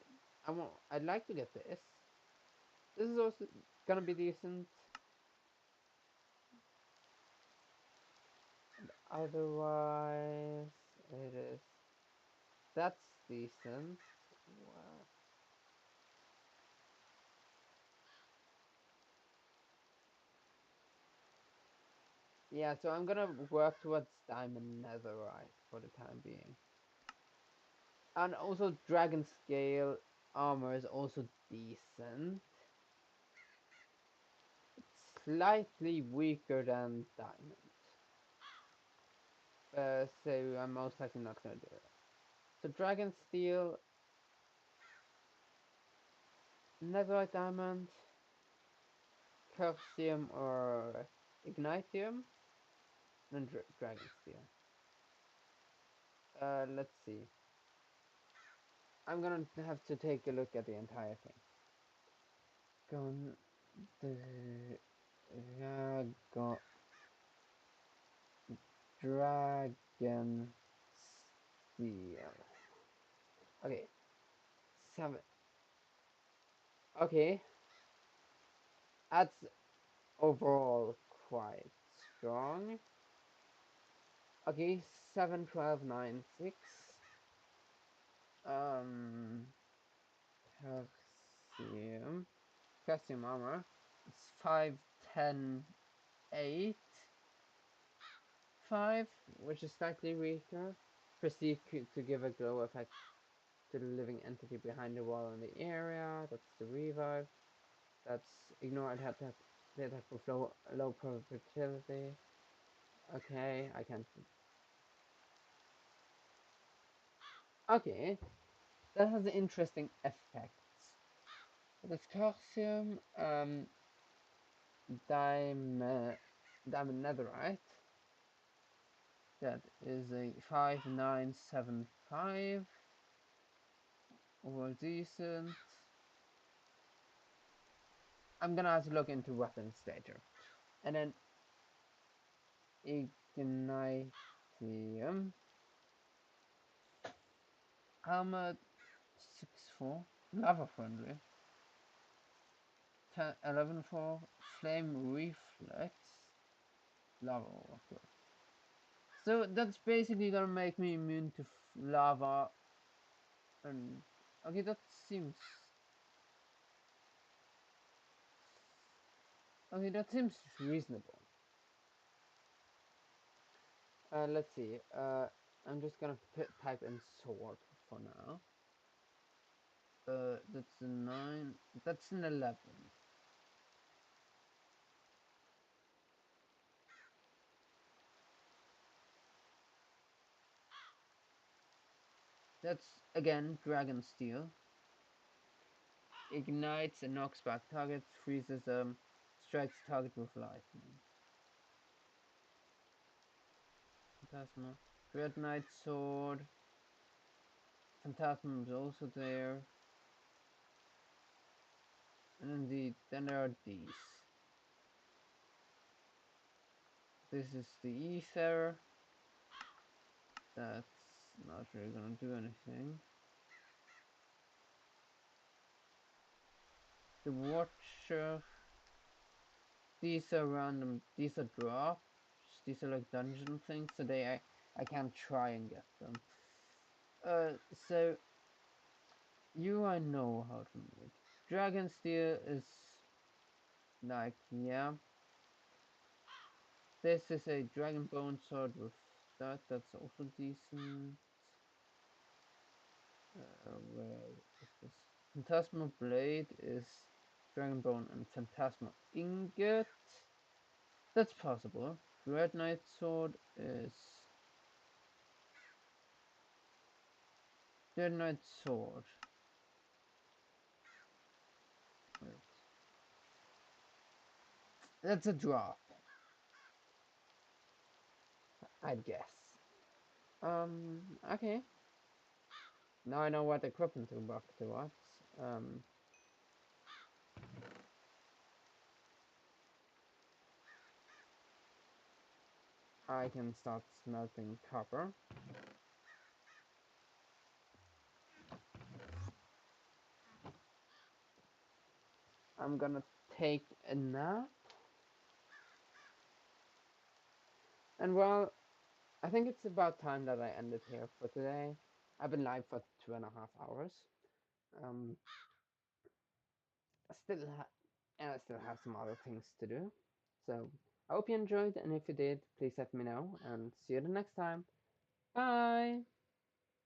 Speaker 1: I'd like to get this. This is also gonna be decent. Otherwise, it is. That's decent. Wow. Yeah, so I'm gonna work towards diamond netherite for the time being. And also dragon scale armor is also decent. slightly weaker than diamond. So I'm most likely not gonna do it. So dragon steel, netherite diamond, calcium or ignitium, and dragon steel. Let's see. I'm gonna have to take a look at the entire thing. Gon the dragon dragon steel. Okay, 7. Okay, that's overall quite strong. Okay, 7, 12, 9, 6. Um, calcium. Calcium armor. It's 5, 10, 8, 5, which is slightly weaker. Perceived to give a glow effect to the living entity behind the wall in the area. That's the revive. That's ignore attack. The attack with low probability. Okay, I can't. Okay, that has interesting effects. That's calcium, diamond netherite. That is a 5975. Over decent. I'm gonna have to look into weapons later. And then ignitium. Armored 6-4. Lava friendly. 11-4. Flame reflex. Lava water. So that's basically gonna make me immune to lava. And okay, that seems reasonable. Let's see. I'm just gonna type in sword for now. That's a 9. That's an 11. That's again dragon steel. Ignites and knocks back targets, freezes them, strikes target with lightning. Phantasma. Dread Knight sword. Phantasma is also there. And indeed, then there are these. This is the ether. That's not really gonna do anything. The watcher. These are random. These are drops. These are like dungeon things. So I can't try and get them. So you I know how to make. Dragon steel is like, yeah. This is a dragon bone sword with that. That's also decent. Where is this? Phantasma blade is dragon bone and phantasma ingot. That's possible. Dread Knight sword is Dread Knight sword. Wait. That's a drop, I'd guess. Okay. Now I know what equipment to buff to what. I can start smelting copper. I'm gonna take a nap. And well, I think it's about time that I end it here for today. I've been live for 2.5 hours. Um, and I still have some other things to do. So I hope you enjoyed, and if you did, please let me know, and see you the next time. Bye!